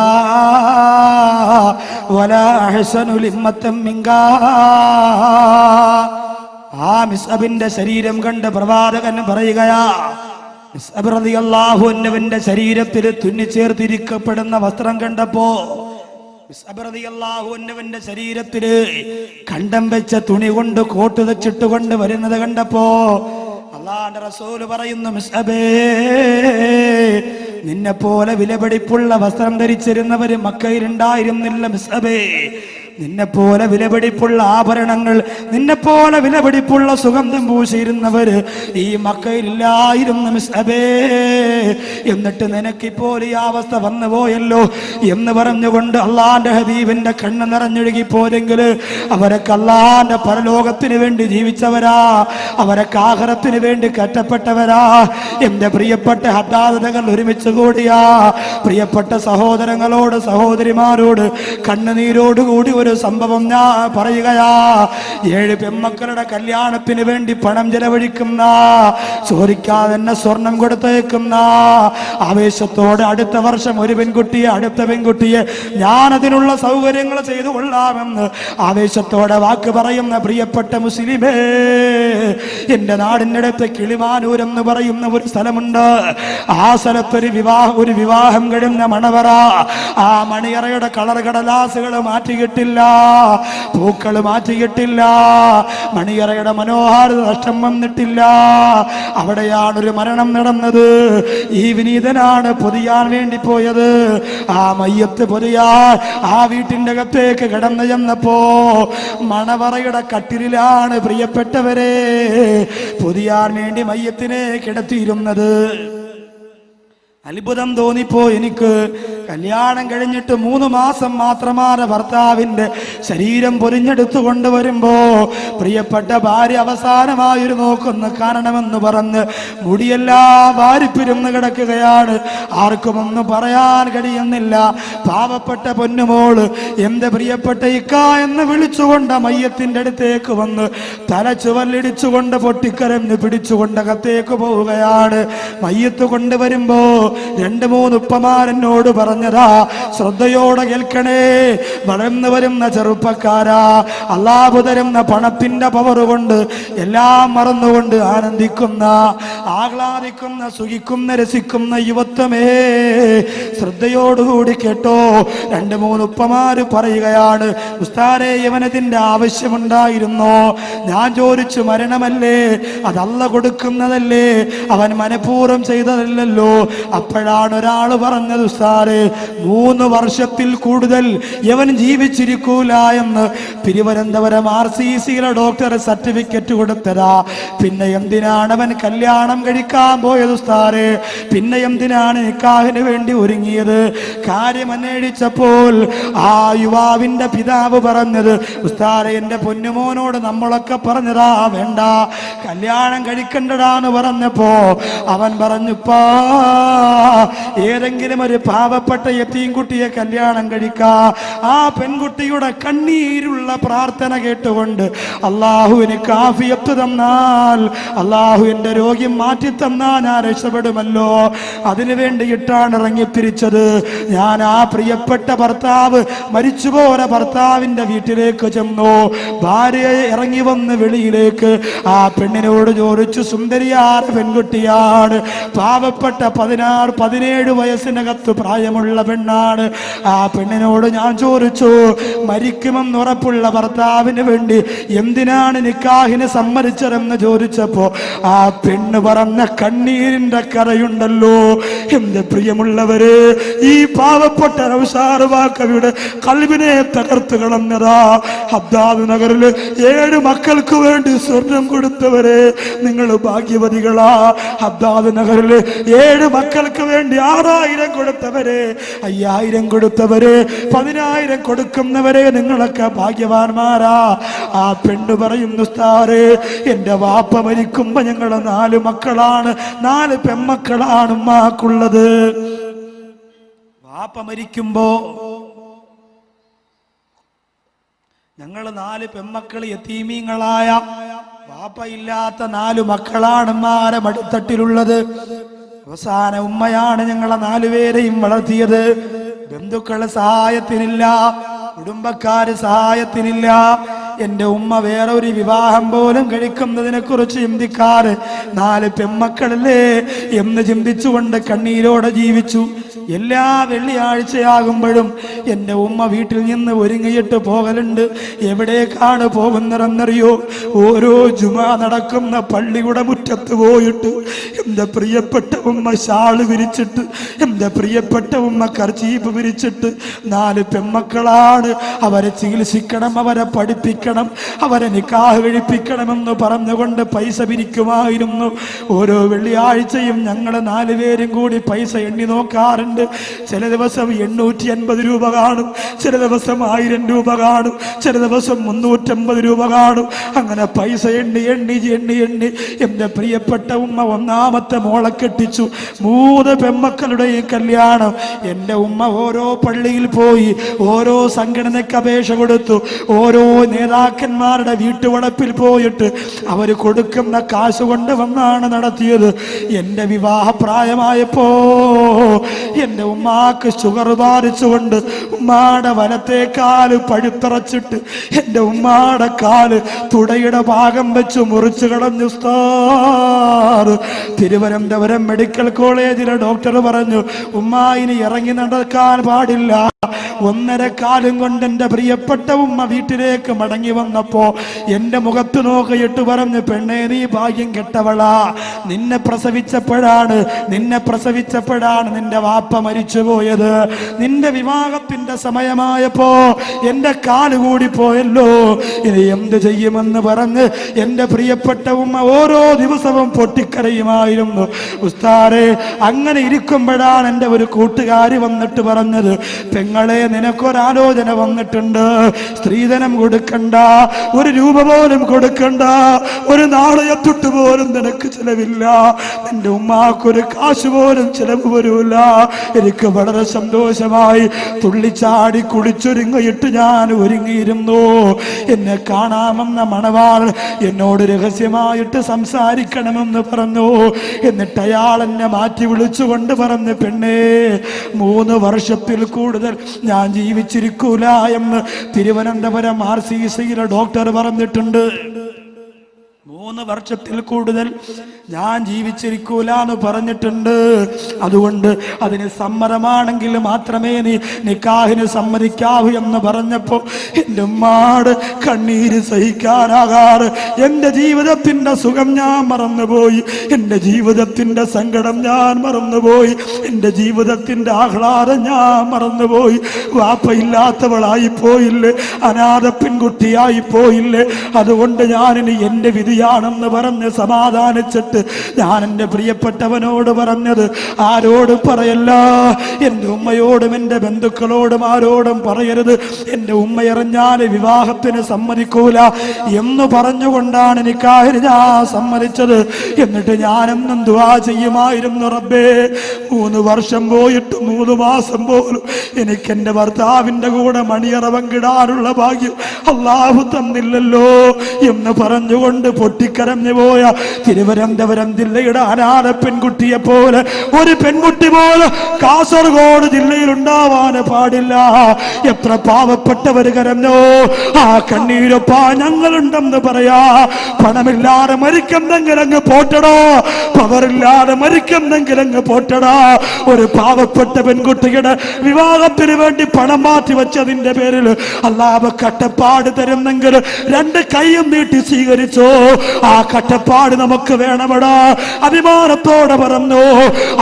വലാ അഹ്സനു ലിമ്മത്തൻ മിൻകാ. ആ മുസ്അബിന്റെ ശരീരം കണ്ട് പ്രവാചകൻ പറയുകയാ, മുസ്അബ് റളിയല്ലാഹു അൻഹുവിന്റെ ശരീരത്തിൽ തുന്നിച്ചേർത്തിരിക്കപ്പെടുന്ന വസ്ത്രം കണ്ടപ്പോ, മുസ്അബ് റളിയല്ലാഹു അൻഹുവിന്റെ ശരീരത്തില് കണ്ടം വെച്ച തുണി കൊണ്ട് കോട്ട് വെച്ചിട്ടുകൊണ്ട് വരുന്നത് കണ്ടപ്പോ അല്ലാഹുവിന്റെ റസൂല് പറയുന്നു, മുസ്അബേ, നിന്നെ പോലെ വിലപിടിപ്പുള്ള വസ്ത്രം ധരിച്ചിരുന്നവര് മക്കയിൽ ഉണ്ടായിരുന്നില്ല മുസ്അബേ. നിന്നെ പോലെ വിലപിടിപ്പുള്ള ആഭരണങ്ങൾ, നിന്നെ പോലെ വിലപിടിപ്പുള്ള സുഗന്ധം പൂശിയിരുന്നവര് ഈ മക്കയിലില്ലായിരുന്നു മുസ്അബേ. എന്നിട്ട് നിനക്കിപ്പോൾ ഈ അവസ്ഥ വന്നു പോയല്ലോ എന്ന് പറഞ്ഞുകൊണ്ട് അള്ളാന്റെ ഹബീബിന്റെ കണ്ണ് നിറഞ്ഞൊഴുകി പോരെങ്കിൽ അവരൊക്കെ അള്ളാന്റെ പരലോകത്തിന് വേണ്ടി ജീവിച്ചവരാ, അവരൊക്കെ ആഖിറത്തിന് വേണ്ടി കറ്റപ്പെട്ടവരാ. എന്റെ പ്രിയപ്പെട്ട ഹദ്ദാദകൾ ഒരുമിച്ച് കൂടിയാ പ്രിയപ്പെട്ട സഹോദരങ്ങളോട് സഹോദരിമാരോട് കണ്ണുനീരോടുകൂടി ഒരു സംഭവം ഞാൻ പറയുകയാ. 7 പെൺമക്കളുടെ കല്യാണത്തിന് വേണ്ടി പണം ചെലവഴിക്കുന്ന, ചോദിക്കാതെ തന്നെ സ്വർണം കൊടുത്തേക്കുന്ന, ആവേശത്തോടെ അടുത്ത വർഷം ഒരു പെൺകുട്ടിയെ, അടുത്ത പെൺകുട്ടിയെ ഞാനതിനുള്ള സൗകര്യങ്ങൾ ചെയ്തു കൊള്ളാമെന്ന് ആവേശത്തോടെ വാക്ക് പറയുന്ന പ്രിയപ്പെട്ട മുസ്ലിമേ, എന്റെ നാടിന്റെ അടുത്ത് കിളിമാനൂർ എന്ന് പറയുന്ന ഒരു സ്ഥലമുണ്ട്. ആ സ്ഥലത്തൊരു വിവാഹം കഴിഞ്ഞ മണവറ. ആ മണിയറയുടെ കളർ കടലാസുകൾ മാറ്റിയിട്ടില്ല, പൂക്കൾ മാറ്റിയിട്ടില്ല, മണിയറയുടെ മനോഹാരിത നഷ്ടം വന്നിട്ടില്ല. അവിടെയാണ് ഒരു മരണം നടന്നത്. ഈ വിനീതനാണ് പൊതിയാൻ വേണ്ടി പോയത്. ആ മയ്യത്ത് പൊതിയാൻ ആ വീട്ടിന്റെ അകത്തേക്ക് കടന്നു ചെന്നപ്പോ മണവറയുടെ കട്ടിലാണ് പ്രിയപ്പെട്ടവരെ പൊതിയാൻ വേണ്ടി മയ്യത്തിനെ കിടത്തിയിരുന്നത്. അത്ഭുതം തോന്നിപ്പോ എനിക്ക്. കല്യാണം കഴിഞ്ഞിട്ട് 3 മാസം മാത്രമാണ് ഭർത്താവിന്റെ ശരീരം പൊരിഞ്ഞെടുത്തു കൊണ്ടുവരുമ്പോ പ്രിയപ്പെട്ട ഭാര്യ അവസാനമായൊരു നോക്കുന്ന കാണണമെന്ന് പറഞ്ഞ് മുടിയെല്ലാം വാരിപ്പിരുന്ന് കിടക്കുകയാണ്. ആർക്കും ഒന്നും പറയാൻ കഴിയുന്നില്ല. പാവപ്പെട്ട പൊന്നുമോള് എന്റെ പ്രിയപ്പെട്ട ഇക്ക എന്ന് വിളിച്ചുകൊണ്ട് മയ്യത്തിന്റെ അടുത്തേക്ക് വന്ന് തല ചുവലിടിച്ചുകൊണ്ട് പൊട്ടിക്കരഞ്ഞ് പിടിച്ചുകൊണ്ട് അകത്തേക്ക് പോവുകയാണ്. മയ്യത്ത് കൊണ്ടുവരുമ്പോ 2-3 ഉപ്പമാരെന്നോട് പറഞ്ഞതാ, ശ്രദ്ധയോടെ കേൾക്കണേ, വളർന്നു വരുന്ന ചെറുപ്പക്കാരാ, അല്ലാഹു തരുന്ന പണത്തിന്റെ പവർ കൊണ്ട് എല്ലാം മറന്നുകൊണ്ട് ആനന്ദിക്കുന്ന, ആഹ്ലാദിക്കുന്ന, സുഖിക്കുന്ന, രസിക്കുന്ന യുവത്വമേ, ശ്രദ്ധയോടുകൂടി കേട്ടോ. 2-3 ഉപ്പമാര് പറയുകയാണ്, ഉസ്താദേ, യവനതിന്റെ ആവശ്യമുണ്ടായിരുന്നോ? ഞാൻ ചോദിച്ചു, മരണമല്ലേ, അതല്ല കൊടുക്കുന്നതല്ലേ, അവൻ മനഃപൂർവ്വം ചെയ്തതല്ലല്ലോ. അപ്പോഴാണ് ഒരാൾ പറഞ്ഞത്, ഉസ്താദേ, 3 വർഷത്തിൽ കൂടുതൽ യവൻ ജീവിച്ചിരിക്കൂല എന്ന് തിരുവനന്തപുരം RCCയിലെ ഡോക്ടർ സർട്ടിഫിക്കറ്റ് കൊടുത്തതാ. പിന്നെ എന്തിനാണ് അവൻ കല്യാണം കഴിക്കാൻ പോയത് ഉസ്താദേ? പിന്നെ എന്തിനാണ് നിക്കാഹിന് വേണ്ടി ഒരുങ്ങിയത്? കാര്യം അന്വേഷിച്ചപ്പോൾ ആ യുവാവിന്റെ പിതാവ് പറഞ്ഞത്, ഉസ്താദേ, എന്റെ പൊന്നുമോനോട് നമ്മളൊക്കെ പറഞ്ഞതാ, വേണ്ട, കല്യാണം കഴിക്കണ്ടടാന്ന് പറഞ്ഞപ്പോ അവൻ പറഞ്ഞുപ്പാ, ഏതെങ്കിലും ഒരു പാവപ്പെട്ട യതീം കുട്ടിയെ കല്യാണം കഴിക്കാ. ആ പെൺകുട്ടിയുടെ കണ്ണീരുള്ള പ്രാർത്ഥന കേട്ടുകൊണ്ട് അള്ളാഹു എനിക്ക് ആഫിയത്ത് തന്നാൽ, അള്ളാഹു എന്റെ രോഗം മാറ്റി തന്നാൽ ഞാൻ രക്ഷപ്പെടുമല്ലോ. അതിനു വേണ്ടിയിട്ടാണ് ഇറങ്ങിത്തിരിച്ചത്. ഞാൻ ആ പ്രിയപ്പെട്ട ഭർത്താവ് മരിച്ചുപോയ ഭർത്താവിന്റെ വീട്ടിലേക്ക് ചെന്നു. ഭാര്യയെ ഇറങ്ങി വന്ന് വെളിയിലേക്ക് ആ പെണ്ണിനോട് ചോദിച്ചു, സുന്ദരിയായ പെൺകുട്ടിയാണ്, പാവപ്പെട്ട 16-17 വയസ്സിനകത്ത് പ്രായമുള്ള പെണ്ണാണ്. ആ പെണ്ണിനോട് ഞാൻ ചോദിച്ചു, മരിക്കുമെന്ന് ഉറപ്പുള്ള ഭർത്താവിന് വേണ്ടി എന്തിനാണ് നിക്കാഹിന് സമ്മതിച്ചതെന്ന് ചോദിച്ചപ്പോ ആ പെണ്ണ് പറഞ്ഞ കണ്ണീരിന്റെ കരയുണ്ടല്ലോ. എന്റെ പ്രിയമുള്ളവര്, ഈ പാവപ്പെട്ട നൗഷാറുവാക്കവിയുടെ കൽബിനെ തകർത്ത് കളഞ്ഞതാ. ഹദ്ദാദ് നഗറില് 7 മക്കൾക്ക് വേണ്ടി സ്വർണം കൊടുത്തവരെ, നിങ്ങൾ ഭാഗ്യവതികളാ. ഹദ്ദാദ് നഗറില് 7 മക്കൾക്ക് വേണ്ടി 6000 കൊടുത്തവരെ, 5000 കൊടുത്തവരെ, 10000 കൊടുക്കുന്നവരെ, നിങ്ങളൊക്കെ ഭാഗ്യവാന്മാരാ. ആ പെണ്ണ് പറയുന്നു, ഉസ്താദേ, എന്റെ വാപ്പ മരിക്കുമ്പോ ഞങ്ങള് 4 മക്കളാണ്, 4 പെൺമക്കളാണ് ഉമ്മാക്കുള്ളത്. വാപ്പ മരിക്കുമ്പോ ഞങ്ങള് 4 പെൺമക്കൾ യതീമീങ്ങളായ വാപ്പയില്ലാത്ത 4 മക്കളാണ് ഉമ്മാരെ മടിത്തട്ടിലുള്ളത്. അവസാന ഉമ്മയാണ് ഞങ്ങളെ 4 പേരെയും വളർത്തിയത്. ബന്ധുക്കള് സഹായത്തിനില്ല, കുടുംബക്കാര് സഹായത്തിനില്ല. എന്റെ ഉമ്മ വേറെ ഒരു വിവാഹം പോലും കഴിക്കുന്നതിനെ കുറിച്ച് ചിന്തിക്കാറ് 4 പെമ്മക്കളല്ലേ എന്ന് ചിന്തിച്ചുകൊണ്ട് കണ്ണീരോടെ ജീവിച്ചു. എല്ലാ വെള്ളിയാഴ്ചയാകുമ്പോഴും എന്റെ ഉമ്മ വീട്ടിൽ നിന്ന് ഒരുങ്ങിയിട്ട് പോകലുണ്ട്. എവിടേക്കാണ് പോകുന്നതെന്നറിയോ? ഓരോ ജുമാ നടക്കുന്ന പള്ളിയുടെ മുറ്റത്ത് പോയിട്ട് എന്റെ പ്രിയപ്പെട്ട ഉമ്മ ഷാള് വിരിച്ചിട്ട്, എന്റെ പ്രിയപ്പെട്ട ഉമ്മ കർച്ചീപ്പ് വിരിച്ചിട്ട് 4 പെമ്മക്കളാണ്, അവരെ ചികിത്സിക്കണം, അവരെ പഠിപ്പിക്കണം, അവരെ നിക്കാഹ് കഴിപ്പിക്കണമെന്ന് പറഞ്ഞുകൊണ്ട് പൈസ പിരിക്കുമായിരുന്നു. ഓരോ വെള്ളിയാഴ്ചയും ഞങ്ങൾ 4 പേരും കൂടി പൈസ എണ്ണി നോക്കാറുണ്ട്. ചില ദിവസം 850 രൂപ കാണും, ചില ദിവസം 1000 രൂപ കാണും, ചില ദിവസം 350 രൂപ കാണും. അങ്ങനെ പൈസ എണ്ണി എണ്ണി എണ്ണി എണ്ണി എന്റെ പ്രിയപ്പെട്ട ഉമ്മ 1ാമത്തെ മോളെ കെട്ടിച്ചു. 3 പെമ്മക്കളുടെയും കല്യാണം. എന്റെ ഉമ്മ ഓരോ പള്ളിയിൽ പോയി ഓരോ സംഘടനയ്ക്ക് അപേക്ഷ കൊടുത്തു. ഓരോ നേതാക്കന്മാരുടെ വീട്ടുവളപ്പിൽ പോയിട്ട് അവർ കൊടുക്കുന്ന കാശ് കൊണ്ട് വന്നാണ് നടത്തിയത്. എന്റെ വിവാഹപ്രായമായപ്പോ എന്റെ ഉമ്മാക്ക് ഷുഗർ ബാധിച്ചുകൊണ്ട് ഉമ്മാടെ വലത്തേക്കാല് പഴുത്തറച്ചിട്ട് എന്റെ ഉമ്മാടെ കാല് തുടയുടെ ഭാഗം വെച്ച് മുറിച്ചു കളഞ്ഞു. തിരുവനന്തപുരം മെഡിക്കൽ കോളേജിലെ ഡോക്ടർ പറഞ്ഞു, ഉമ്മ ഇനി ഇറങ്ങി നടക്കാൻ പാടില്ല. 1.5 കാലം കൊണ്ട് എന്റെ പ്രിയപ്പെട്ട ഉമ്മ വീട്ടിലേക്ക് മടങ്ങി വന്നപ്പോ എന്റെ മുഖത്ത് നോക്കിയിട്ട് പറഞ്ഞു, പെണ്ണേ നീ ഭാഗ്യം കെട്ടവളാ, നിന്നെ പ്രസവിച്ചപ്പോഴാണ് നിന്റെ വാപ്പ മരിച്ചുപോയത്. നിന്റെ വിവാഹത്തിന്റെ സമയമായപ്പോ എന്റെ കാല് കൂടി പോയല്ലോ, ഇനി എന്ത് ചെയ്യുമെന്ന് പറഞ്ഞ് എന്റെ പ്രിയപ്പെട്ട ഉമ്മ ഓരോ ദിവസവും പൊട്ടിക്കരയുമായിരുന്നു. ഉസ്താദേ, അങ്ങനെ ഇരിക്കുമ്പോഴാണ് എന്റെ ഒരു കൂട്ടുകാരി വന്നിട്ട് പറഞ്ഞത്, പെങ്ങളെ നിനക്കൊരാലോചന വന്നിട്ടുണ്ട്, സ്ത്രീധനം കൊടുക്കണ്ട, 1 രൂപ പോലും കൊടുക്കണ്ട, 1 നാണയത്തൊട്ട് പോലും നിനക്ക് ചെലവില്ല, നിന്റെ ഉമ്മാക്കൊരു കാശ് പോലും ചെലവ് വരൂല. എനിക്ക് വളരെ സന്തോഷമായി. തുള്ളിച്ചാടി കുളിച്ചൊരുങ്ങിയിട്ട് ഞാൻ ഒരുങ്ങിയിരുന്നു. എന്നെ കാണാമെന്ന മണവാൾ എന്നോട് രഹസ്യമായിട്ട് സംസാരിക്കണമെന്ന് പറഞ്ഞു. എന്നിട്ട് അയാൾ എന്നെ മാറ്റി വിളിച്ചുകൊണ്ട് പറഞ്ഞു, പെണ്ണേ 3 വർഷത്തിൽ കൂടുതൽ ഞാൻ ജീവിച്ചിരിക്കൂല എന്ന് തിരുവനന്തപുരം RCCയിലെ ഡോക്ടർ പറഞ്ഞിട്ടുണ്ട്. 3 വർഷത്തിൽ കൂടുതൽ ഞാൻ ജീവിച്ചിരിക്കൂല എന്ന് പറഞ്ഞിട്ടുണ്ട്. അതുകൊണ്ട് അതിന് സമ്മതമാണെങ്കിൽ മാത്രമേ നീ നിക്കാഹിന് സമ്മതിക്കാവൂ എന്ന് പറഞ്ഞപ്പോ എൻ്റെ ഉമ്മാട് കണ്ണീര് സഹിക്കാനാകാറ്. എൻ്റെ ജീവിതത്തിന്റെ സുഖം ഞാൻ മറന്നുപോയി, എൻ്റെ ജീവിതത്തിന്റെ സങ്കടം ഞാൻ മറന്നുപോയി, എൻ്റെ ജീവിതത്തിന്റെ ആഹ്ലാദം ഞാൻ മറന്നുപോയി. വാപ്പയില്ലാത്തവളായി പോയില്ലേ, അനാഥ പെൺകുട്ടിയായി പോയില്ലേ. അതുകൊണ്ട് ഞാനിനി എൻ്റെ വിധിയാണെന്ന് പറഞ്ഞ് സമാധാനിച്ചിട്ട് ഞാൻ എൻ്റെ പ്രിയപ്പെട്ടവനോട് പറഞ്ഞത്, ആരോടും പറയല്ല, എൻ്റെ ഉമ്മയോടും എൻ്റെ ബന്ധുക്കളോടും ആരോടും പറയരുത്, എൻ്റെ ഉമ്മ അറിഞ്ഞാൽ വിവാഹത്തിന് സമ്മതിക്കൂല എന്ന് പറഞ്ഞുകൊണ്ടാണ് നിക്കാഹിന് ഞാൻ സമ്മതിച്ചത്. എന്നിട്ട് ഞാനെന്നും ദുആ ചെയ്യുമായിരുന്നു, റബ്ബേ 3 വർഷം പോയിട്ട് 3 മാസം പോലും എനിക്ക് എൻ്റെ ഭർത്താവിൻ്റെ കൂടെ മണിയറ പങ്കിടാനുള്ള ഭാഗ്യം അല്ലാഹു തന്നില്ലല്ലോ എന്ന് പറഞ്ഞുകൊണ്ട് പൊട്ടിക്കരഞ്ഞു പോയ തിരുവനന്തപുരം ജില്ലയുടെ അനാഥ പെൺകുട്ടിയെ പോലെ ഒരു പെൺകുട്ടി പോലെ കാസർഗോഡ് ജില്ലയിൽ ഉണ്ടാവാൻ പാടില്ല. എത്ര പാവപ്പെട്ടവർ കരഞ്ഞോ, ആ കണ്ണീരൊപ്പാ ഞങ്ങളുണ്ടെന്ന് പറയാ. പണമില്ലാതെ മരിക്കുന്നെങ്കിൽ അങ്ങ് പോട്ടടോ, പവറില്ലാതെ മരിക്കുന്നെങ്കിൽ അങ്ങ് പോട്ടടാ. ഒരു പാവപ്പെട്ട പെൺകുട്ടിയുടെ വിവാഹത്തിന് വേണ്ടി പണം മാറ്റി വെച്ചതിന്റെ പേരിൽ അല്ലാഹു കട്ടപ്പാട് തരുന്നെങ്കിൽ 2 കൈയും നീട്ടി സ്വീകരിച്ചോ. ആ കട്ടപ്പാട് നമുക്ക് വേണമെടാ. അഭിമാനത്തോടെ പറഞ്ഞു.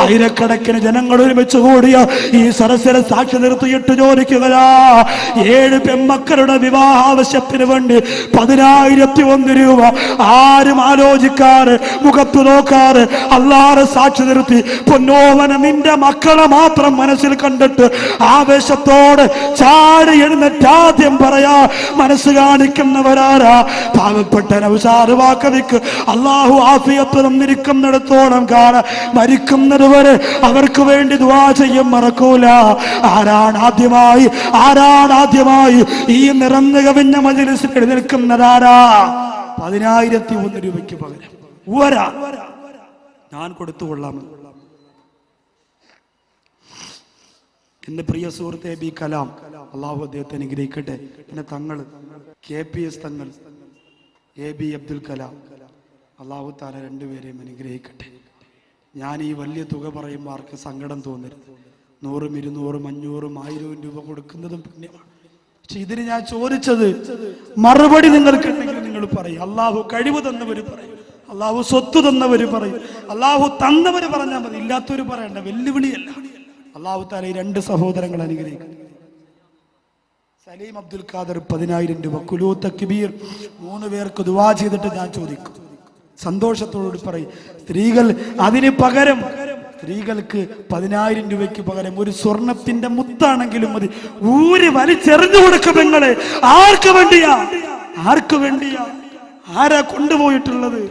ആയിരക്കണക്കിന് ജനങ്ങൾ ഒരുമിച്ച് കൂടിയ ഈ സരസ്വര സാക്ഷി നിർത്തിയിട്ട് ചോദിക്കുകയാ, 7 പെൺമക്കളുടെ വിവാഹ ആവശ്യത്തിന് വേണ്ടി 10,001 രൂപ ആരും ആലോചിക്കാറ്, മുഖത്ത് നോക്കാറ്, അല്ലാഹുവിനെ സാക്ഷി നിർത്തി പൊന്നോമന നിന്റെ മക്കളെ മാത്രം മനസ്സിൽ കണ്ടിട്ട് ആവേശത്തോടെ ചാടി എഴുന്നേറ്റ് ആദ്യം പറയാ മനസ്സ് കാണിക്കുന്നവരാരാ? പാവപ്പെട്ട നൗഷാദ് വാക്കവിക്ക് അല്ലാഹു ആഫിയത്ത് തന്നിരിക്കുന്നിടത്തോളം കാലം മരിക്കുന്നത് വരെ അവർക്ക് വേണ്ടി ദുആ ചെയ്യും, മറക്കൂല. ആരാണ് ആദ്യമായി ഈ നിറഞ്ഞു കവിഞ്ഞ മജ്‌ലിസിൽ എഴുന്നേൽക്കുന്നതാരാ? 1001 രൂപയ്ക്ക് പകരം ഒരാൾ ഞാൻ കൊടുത്തുകൊള്ളാമെന്ന്. എന്റെ പ്രിയ സുഹൃത്ത് എ ബി കലാം, അള്ളാഹു അദ്ദേഹത്തെ അനുഗ്രഹിക്കട്ടെ. പിന്നെ തങ്ങള് KPS തങ്ങൾ, AB അബ്ദുൽ കലാം, അള്ളാഹു താല രണ്ടുപേരെയും അനുഗ്രഹിക്കട്ടെ. ഞാൻ ഈ വലിയ തുക പറയുമ്പോൾ ആർക്ക് സങ്കടം തോന്നരുത്. 100, 200, 500, 1000 രൂപ കൊടുക്കുന്നതും പുണ്യമാണ്. പക്ഷെ ഇതിന് ഞാൻ ചോദിച്ചത് മറുപടി നിങ്ങൾക്കുണ്ടെങ്കിൽ നിങ്ങൾ പറയും. അള്ളാഹു കഴിവ് തന്നവര് പറയും, അള്ളാഹു സ്വത്ത് തന്നവര് പറയും, അള്ളാഹു തന്നവര് പറഞ്ഞാൽ മതി, ഇല്ലാത്തവര് പറയണ്ട. വെല്ലുവിളിയല്ല. അള്ളാഹു താല ഈ 2 സഹോദരങ്ങൾ അനുഗ്രഹിക്കും. സലീം അബ്ദുൽ ഖാദർ 10,000 രൂപ. കുലൂ തക്ബീർ 3 പേർക്ക് ദുആ ചെയ്തിട്ട് ഞാൻ ചോദിക്കും, സന്തോഷത്തോട് പറയും. സ്ത്രീകൾ അതിന് പകരം, സ്ത്രീകൾക്ക് 10,000 രൂപയ്ക്ക് പകരം ഒരു സ്വർണത്തിന്റെ മുത്താണെങ്കിലും മതി, ഊരി വലിച്ചെറിഞ്ഞു കൊടുക്കും. നിങ്ങളെ ആർക്ക് വേണ്ടിയാ? ആർക്ക് വേണ്ടിയാ? ആരാ കൊണ്ടുപോയിട്ടുള്ളത്?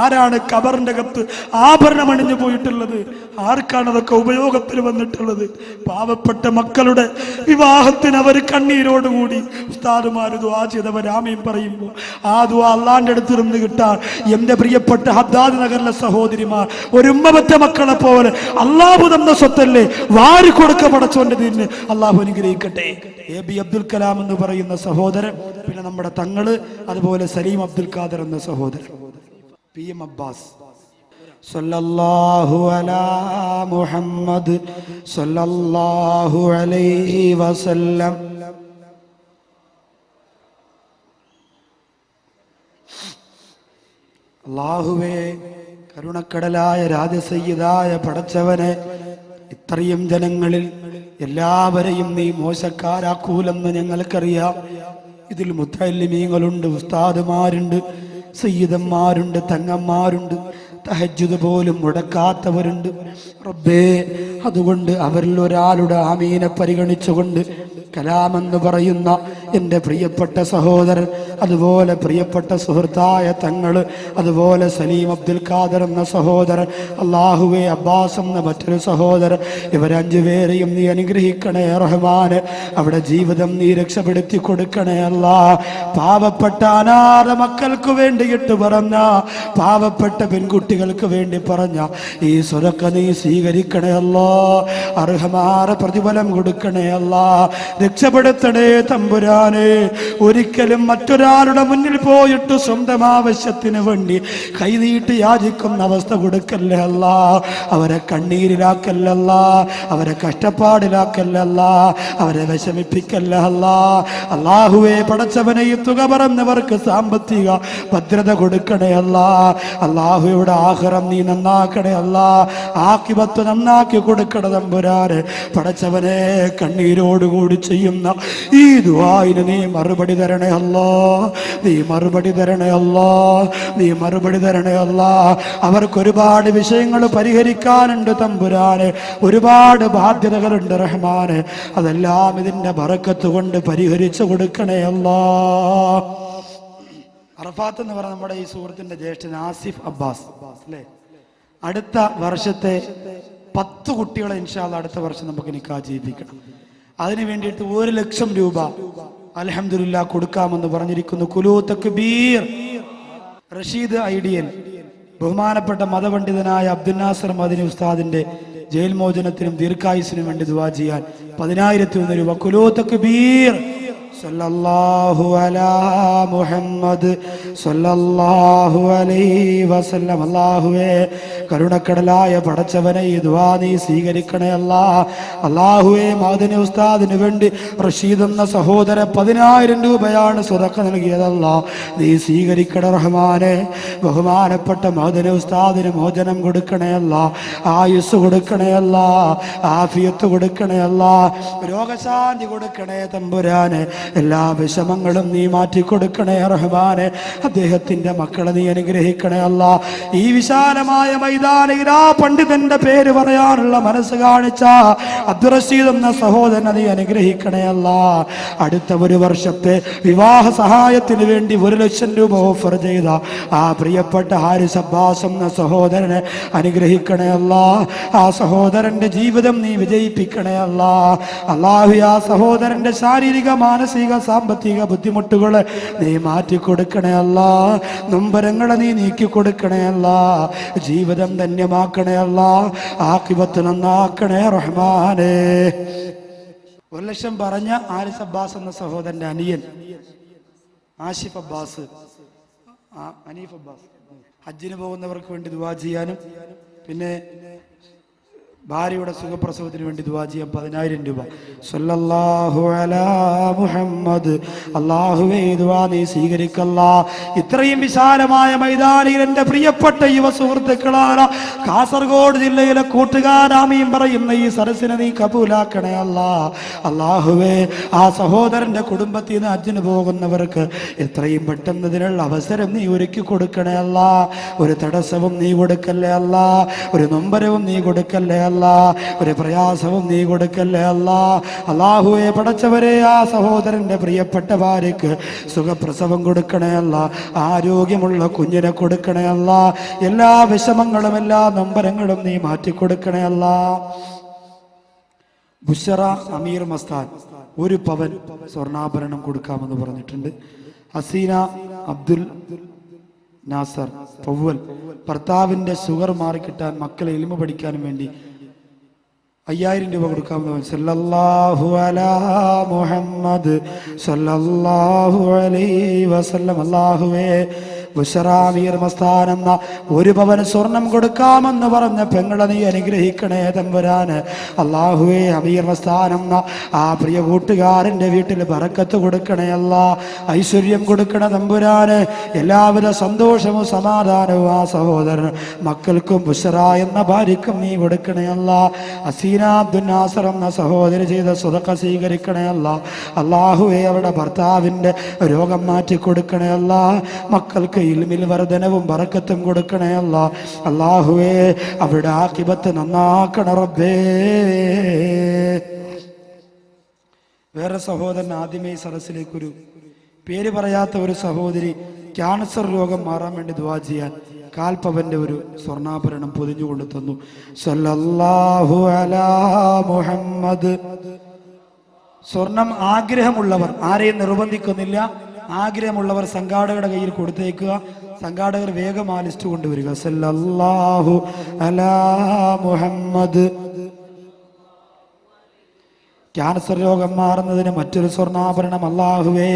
ആരാണ് ഖബറിന്റെ അകത്ത് ആഭരണം അണിഞ്ഞു പോയിട്ടുള്ളത്? ആർക്കാണ് അതൊക്കെ ഉപയോഗത്തിന് വന്നിട്ടുള്ളത്? പാവപ്പെട്ട മക്കളുടെ വിവാഹത്തിന് അവർ കണ്ണീരോടുകൂടി ഉസ്താദുമാർ ദുആ ചെയ്തവർ ആമീൻ പറയുമ്പോൾ ആ ദുആ അള്ളാന്റെ അടുത്ത് നിന്ന് കിട്ടാൻ എന്റെ പ്രിയപ്പെട്ട ഹദ്ദാദ് നഗറിലെ സഹോദരിമാർ ഒരു ഉമ്മപെറ്റ മക്കളെ പോലെ അള്ളാഹു തന്ന സ്വത്തല്ലേ വാരി കൊടുക്ക പടച്ചോന്റെ ദീനിന് അള്ളാഹു അനുഗ്രഹിക്കട്ടെ. AB അബ്ദുൽ കലാം എന്ന് പറയുന്ന സഹോദരൻ, പിന്നെ നമ്മുടെ തങ്ങള്, അതുപോലെ സലീം അബ്ദുൽ ഖാദർ എന്ന സഹോദരൻ. PM അബ്ബാസ് സല്ലല്ലാഹു അലാ മുഹമ്മദ് സല്ലല്ലാഹു അലൈഹി വസല്ലം. അല്ലാഹുവേ, കരുണക്കടലായ രാജസയ്യിദായ പടച്ചവനെ, ഇത്രയും ജനങ്ങളിൽ എല്ലാവരെയും നീ മോശക്കാരാക്കൂലെന്ന് ഞങ്ങൾക്കറിയാം. ഇതിൽ മുത്തഅല്ലിമീങ്ങളുണ്ട്, ഉസ്താദുമാരുണ്ട്, സയ്യിദന്മാരുണ്ട്, തങ്ങന്മാരുണ്ട്, തഹജ്ജുദ് പോലും മുടക്കാത്തവരുണ്ട്. റബ്ബേ, അതുകൊണ്ട് അവരിൽ ഒരാളുടെ ആമീനെ പരിഗണിച്ചുകൊണ്ട് കലാമെന്ന് പറയുന്ന എൻ്റെ പ്രിയപ്പെട്ട സഹോദരൻ, അതുപോലെ പ്രിയപ്പെട്ട സുഹൃത്തായ തങ്ങള്, അതുപോലെ സലീം അബ്ദുൽ ഖാദർ എന്ന സഹോദരൻ, അള്ളാഹുവേ അബ്ബാസ് എന്ന മറ്റൊരു സഹോദരൻ, ഇവർ 5 പേരെയും നീ അനുഗ്രഹിക്കണേ റഹ്മാന്. അവിടെ ജീവിതം നീ രക്ഷപ്പെടുത്തി കൊടുക്കണേ അല്ലാ. പാവപ്പെട്ട അനാഥ മക്കൾക്ക് വേണ്ടിയിട്ട് പറഞ്ഞ, പാവപ്പെട്ട പെൺകുട്ടികൾക്ക് വേണ്ടി പറഞ്ഞ ഈ സ്വതക്ക നീ സ്വീകരിക്കണേ അല്ലാ. അർഹമായ പ്രതിഫലം കൊടുക്കണേ അല്ലാ. രക്ഷപ്പെടുത്തണേ തമ്പുരാനെ. ഒരിക്കലും മറ്റൊരാളുടെ മുന്നിൽ പോയിട്ട് സ്വന്തം ആവശ്യത്തിന് വേണ്ടി കൈനീട്ടി യാചിക്കുന്ന അവസ്ഥ കൊടുക്കല്ലേ അല്ലാ. അവരെ കണ്ണീരിലാക്കല്ല, അവരെ കഷ്ടപ്പാടിലാക്കല്ല, അവരെ വിഷമിപ്പിക്കല്ല അല്ലാ. അല്ലാഹുവേ, പടച്ചവനെ, ഈ തുക പറഞ്ഞവർക്ക് സാമ്പത്തിക ഭദ്രത കൊടുക്കണേ അല്ലാ. അല്ലാഹുവിടെ ആഖിറം നീ നന്നാക്കണേ അല്ലാ. ആഖിബത്ത് നന്നാക്കി കൊടുക്കണ തമ്പുരാനെ. പടച്ചവനെ, കണ്ണീരോടുകൂടി ചെയ്യുന്ന ഈ ദുആഇന് നീ മറുപടി തരണേ അല്ലാ. നീ മറുപടി തരണേ അല്ലാ. നീ മറുപടി തരണേ അല്ലാ. അവർക്ക് ഒരുപാട് വിഷയങ്ങൾ പരിഹരിക്കാനുണ്ട് തമ്പുരാനെ, ഒരുപാട് ബാധ്യതകളുണ്ട് റഹ്മാനെ. അതെല്ലാം ഇതിന്റെ ബറക്കത്ത് കൊണ്ട് പരിഹരിച്ചു കൊടുക്കണേ അല്ലാ. അറഫാത്ത് എന്ന് പറഞ്ഞ നമ്മുടെ ഈ സുഹൃത്തിന്റെ ജ്യേഷ്ഠൻ ആസിഫ് അബ്ബാസ് അല്ലേ, അടുത്ത വർഷത്തെ 10 കുട്ടികളെ ഇൻഷാ അല്ലാഹ് അടുത്ത വർഷം നമുക്ക് നിക്കാഹ് ചെയ്യിപ്പിക്കണം. അതിനു വേണ്ടിയിട്ട് 1 ലക്ഷം രൂപ അൽഹംദുലില്ലാഹ് കൊടുക്കാമെന്ന് പറഞ്ഞിരിക്കുന്നു. കുലൂ തക്ബീർ. റഷീദ് ഐഡിയൽ, ബഹുമാനപ്പെട്ട മതപണ്ഡിതനായ അബ്ദുൽ നാസർ മദനി ഉസ്താദിന്റെ ജയിൽ മോചനത്തിനും ദീർഘായുസിനും വേണ്ടി ദുആ ചെയ്യാൻ 10,001 രൂപ. കുലൂ തക്ബീർ. സല്ലല്ലാഹു അലാ മുഹമ്മദ് സല്ലല്ലാഹു അലൈഹി വസല്ലം. അല്ലാഹുവേ, കരുണക്കടലായ പടച്ചവനെ, ഈ ദുആ നീ സ്വീകരിക്കണേ അല്ലാ. അല്ലാഹുവേ, മദനി ഉസ്താദിന് വേണ്ടി റഷീദ് എന്ന സഹോദരൻ 10,000 രൂപയാണ് സ്വതക്ക നൽകിയതല്ലാ. നീ സ്വീകരിക്കണേ റഹ്മാനെ. ബഹുമാനപ്പെട്ട മദനി ഉസ്താദിന് മോചനം കൊടുക്കണേ അല്ലാ. ആയുസ് കൊടുക്കണേ അല്ലാ. ആഫിയത്ത് കൊടുക്കണേ അല്ലാ. രോഗശാന്തി കൊടുക്കണേ തമ്പുരാനെ. എല്ലാ വിഷമങ്ങളും നീ മാറ്റിക്കൊടുക്കണേ റഹ്മാനെ. അദ്ദേഹത്തിന്റെ മക്കളെ നീ അനുഗ്രഹിക്കണേ അല്ലാ. ഈ വിശാലമായ മൈതാനിൽ ആ പണ്ഡിതന്റെ പേര് പറയാനുള്ള മനസ്സ് കാണിച്ച അബ്ദുൾ റഷീദ് എന്ന സഹോദരനെ നീ അനുഗ്രഹിക്കണേ അല്ലാ. അടുത്ത 1 വർഷത്തെ വിവാഹ സഹായത്തിന് വേണ്ടി 1 ലക്ഷം രൂപ ഓഫർ ചെയ്ത ആ പ്രിയപ്പെട്ട ഹാരിസ് അബ്ബാസ് എന്ന സഹോദരനെ അനുഗ്രഹിക്കണേ അല്ലാ. ആ സഹോദരന്റെ ജീവിതം നീ വിജയിപ്പിക്കണേ അല്ലാ. അല്ലാഹു, ആ സഹോദരന്റെ ശാരീരിക മാനസിക മാനസിക സാമ്പത്തിക ബുദ്ധിമുട്ടുകളെ നീ മാറ്റി കൊടുക്കണേ അല്ലാ. നൊമ്പരങ്ങളെ നീ നീക്കി കൊടുക്കണേ അല്ലാ. ജീവിതം ധന്യമാക്കണേ അല്ലാ. ആഖിബത്ത് നന്നാക്കണേ റഹ്മാനേ. 1 ലക്ഷം പറഞ്ഞ ആരിസ് അബ്ബാസ് എന്ന സഹോദരന്റെ അനിയൻ ആഷിഫ് അബ്ബാസ്, അനീഫ് അബ്ബാസ്, ഹജ്ജിന് പോകുന്നവർക്ക് വേണ്ടി ദുആ ചെയ്യാനും പിന്നെ ഭാര്യയുടെ സുഖപ്രസവത്തിന് വേണ്ടി ദുആ ചെയ്യാൻ 10,000 രൂപ. സല്ലല്ലാഹു അലാ മുഹമ്മദ്. അല്ലാഹുവേ ദുആ നീ സ്വീകരിക്കല്ലാ. ഇത്രയും വിശാലമായ മൈതാനിയിൽ എൻ്റെ പ്രിയപ്പെട്ട യുവ സുഹൃത്തുക്കളാണ് കാസർഗോഡ് ജില്ലയിലെ കൂട്ടുകാരാമയും പറയുന്ന ഈ സരസിനെ നീ കബൂലാക്കണേ അല്ലാ. അല്ലാഹുവേ ആ സഹോദരന്റെ കുടുംബത്തിൽ നിന്ന് ഹജ്ജിന് പോകുന്നവർക്ക് എത്രയും പെട്ടെന്ന് ഇതിനുള്ള അവസരം നീ ഒരുക്കി കൊടുക്കണേ അല്ലാ. ഒരു തടസ്സവും നീ കൊടുക്കല്ലേ അല്ലാ. ഒരു നൊമ്പരവും നീ കൊടുക്കല്ലേ അല്ലാ. ഒരു പ്രയാസവും നീ കൊടുക്കല്ലേ അല്ലാ. അല്ലാഹുവേ പടച്ചവരെ ആ സഹോദരന്റെ പ്രിയപ്പെട്ട ഭാര്യക്ക് സുഖപ്രസവം കൊടുക്കണേ അല്ലാ. ആരോഗ്യമുള്ള കുഞ്ഞിനെ കൊടുക്കണേ അല്ലാ. എല്ലാ വിഷമങ്ങളും എല്ലാ നൊമ്പരങ്ങളും നീ മാറ്റിക്കൊടുക്കണേ അല്ലാ. ബുഷറ അമീർ മസ്താൻ 1 പവൻ സ്വർണ്ണാഭരണം കൊടുക്കാമെന്ന് പറഞ്ഞിട്ടുണ്ട്. ഹസീന അബ്ദുൽ നാസർ പൗവൽ ഭർത്താവിന്റെ ഷുഗർ മാറിക്കിട്ടാൻ മക്കളെ ഇൽമ പഠിക്കാനും വേണ്ടി 5000 രൂപ കൊടുക്കാമെന്ന്. സല്ലല്ലാഹു അലാ മുഹമ്മദ് സല്ലല്ലാഹു അലൈഹി വസല്ലം. അല്ലാഹുവേ ബുശറാമീർ മസ്താൻ എന്ന 1 പവൻ സ്വർണം കൊടുക്കാമെന്ന് പറഞ്ഞ പെങ്ങളെ നീ അനുഗ്രഹിക്കണേ തമ്പുരാന്. അല്ലാഹുവേ അമീർ മസ്താൻ എന്ന ആ പ്രിയ കൂട്ടുകാരന്റെ വീട്ടിൽ ബറക്കത്ത് കൊടുക്കണേ അല്ലാ. ഐശ്വര്യം കൊടുക്കണ തമ്പുരാന്. എല്ലാവിധ സന്തോഷവും സമാധാനവും ആ സഹോദരൻ മക്കൾക്കും ബുശറ എന്ന ഭാര്യക്കും നീ കൊടുക്കണേ അല്ലാ. ഹസീന അബ്ദുൽ നാസർ എന്ന സഹോദരി ചെയ്ത സ്വതക്ക സ്വീകരിക്കണേ അല്ലാ. അല്ലാഹുവേ അവരുടെ ഭർത്താവിന്റെ രോഗം മാറ്റി കൊടുക്കണേ അല്ലാ. മക്കൾക്ക് ഇൽമിൽ വർധനവും ബറക്കത്തും കൊടുക്കണേ അല്ലാ. അല്ലാഹുവേ അവരുടെ ആഖിബത്ത് നന്നാക്കണ റബ്ബേ. വേറെ സഹോദരൻ ആദ്യമേ സദസ്സിലേക്കൊരു പേര് പറയാത്ത ഒരു സഹോദരി ക്യാൻസർ രോഗം മാറാൻ വേണ്ടി ദുആ ചെയ്യാൻ 1/4 പവന്റെ ഒരു സ്വർണ്ണാഭരണം പൊതിഞ്ഞുകൊണ്ട് തന്നു. സല്ലല്ലാഹു അലാ മുഹമ്മദ്. സ്വർണം ആഗ്രഹമുള്ളവർ, ആരെയും നിർബന്ധിക്കുന്നില്ല, ആഗ്രഹമുള്ളവർ സംഘാടകരുടെ കയ്യിൽ കൊടുത്തേക്കുക. സംഘാടകർ വേഗം ആ ലിസ്റ്റ് കൊണ്ടുവരിക. സല്ലല്ലാഹു അലാ മുഹമ്മദ്. ക്യാൻസർ രോഗം മാറുന്നതിന് മറ്റൊരു സ്വർണ്ണാഭരണം. അല്ലാഹുവേ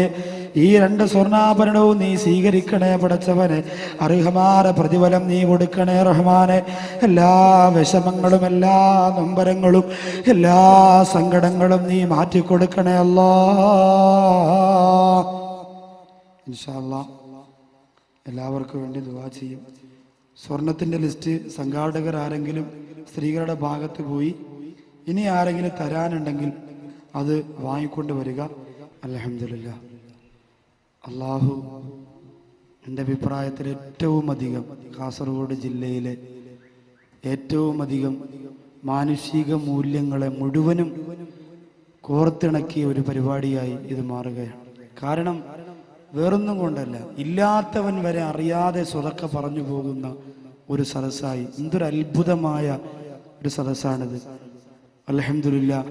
ഈ 2 സ്വർണ്ണാഭരണവും നീ സ്വീകരിക്കണേ പടച്ചവനെ. അർഹമായ പ്രതിഫലം നീ കൊടുക്കണേ റഹ്മാനെ. എല്ലാ വിഷമങ്ങളും എല്ലാ നൊമ്പരങ്ങളും എല്ലാ സങ്കടങ്ങളും നീ മാറ്റിക്കൊടുക്കണേ അല്ലാ. ഇൻഷാ അല്ലാഹ് എല്ലാവർക്കും വേണ്ടി ദുആ ചെയ്യും. സ്വർണത്തിന്റെ ലിസ്റ്റ് സംഘാടകർ ആരെങ്കിലും സ്ത്രീകളുടെ ഭാഗത്ത് പോയി ഇനി ആരെങ്കിലും തരാനുണ്ടെങ്കിൽ അത് വാങ്ങിക്കൊണ്ട് വരിക. അൽഹംദുലില്ലാഹ്. അല്ലാഹു എൻ്റെ അഭിപ്രായത്തിൽ ഏറ്റവും അധികം കാസർഗോഡ് ജില്ലയിലെ ഏറ്റവും അധികം മാനുഷിക മൂല്യങ്ങളെ മുഴുവനും കോർത്തിണക്കിയ ഒരു പരിപാടിയായി ഇത് മാറുകയാണ്. കാരണം വേറൊന്നും കൊണ്ടല്ല, ഇല്ലാത്തവൻ വരെ അറിയാതെ സ്വതക്ക പറഞ്ഞു പോകുന്ന ഒരു സദസ്സായി. എന്തൊരു അത്ഭുതമായ ഒരു സദസ്സാണിത്. അൽഹംദുലില്ലാഹ്.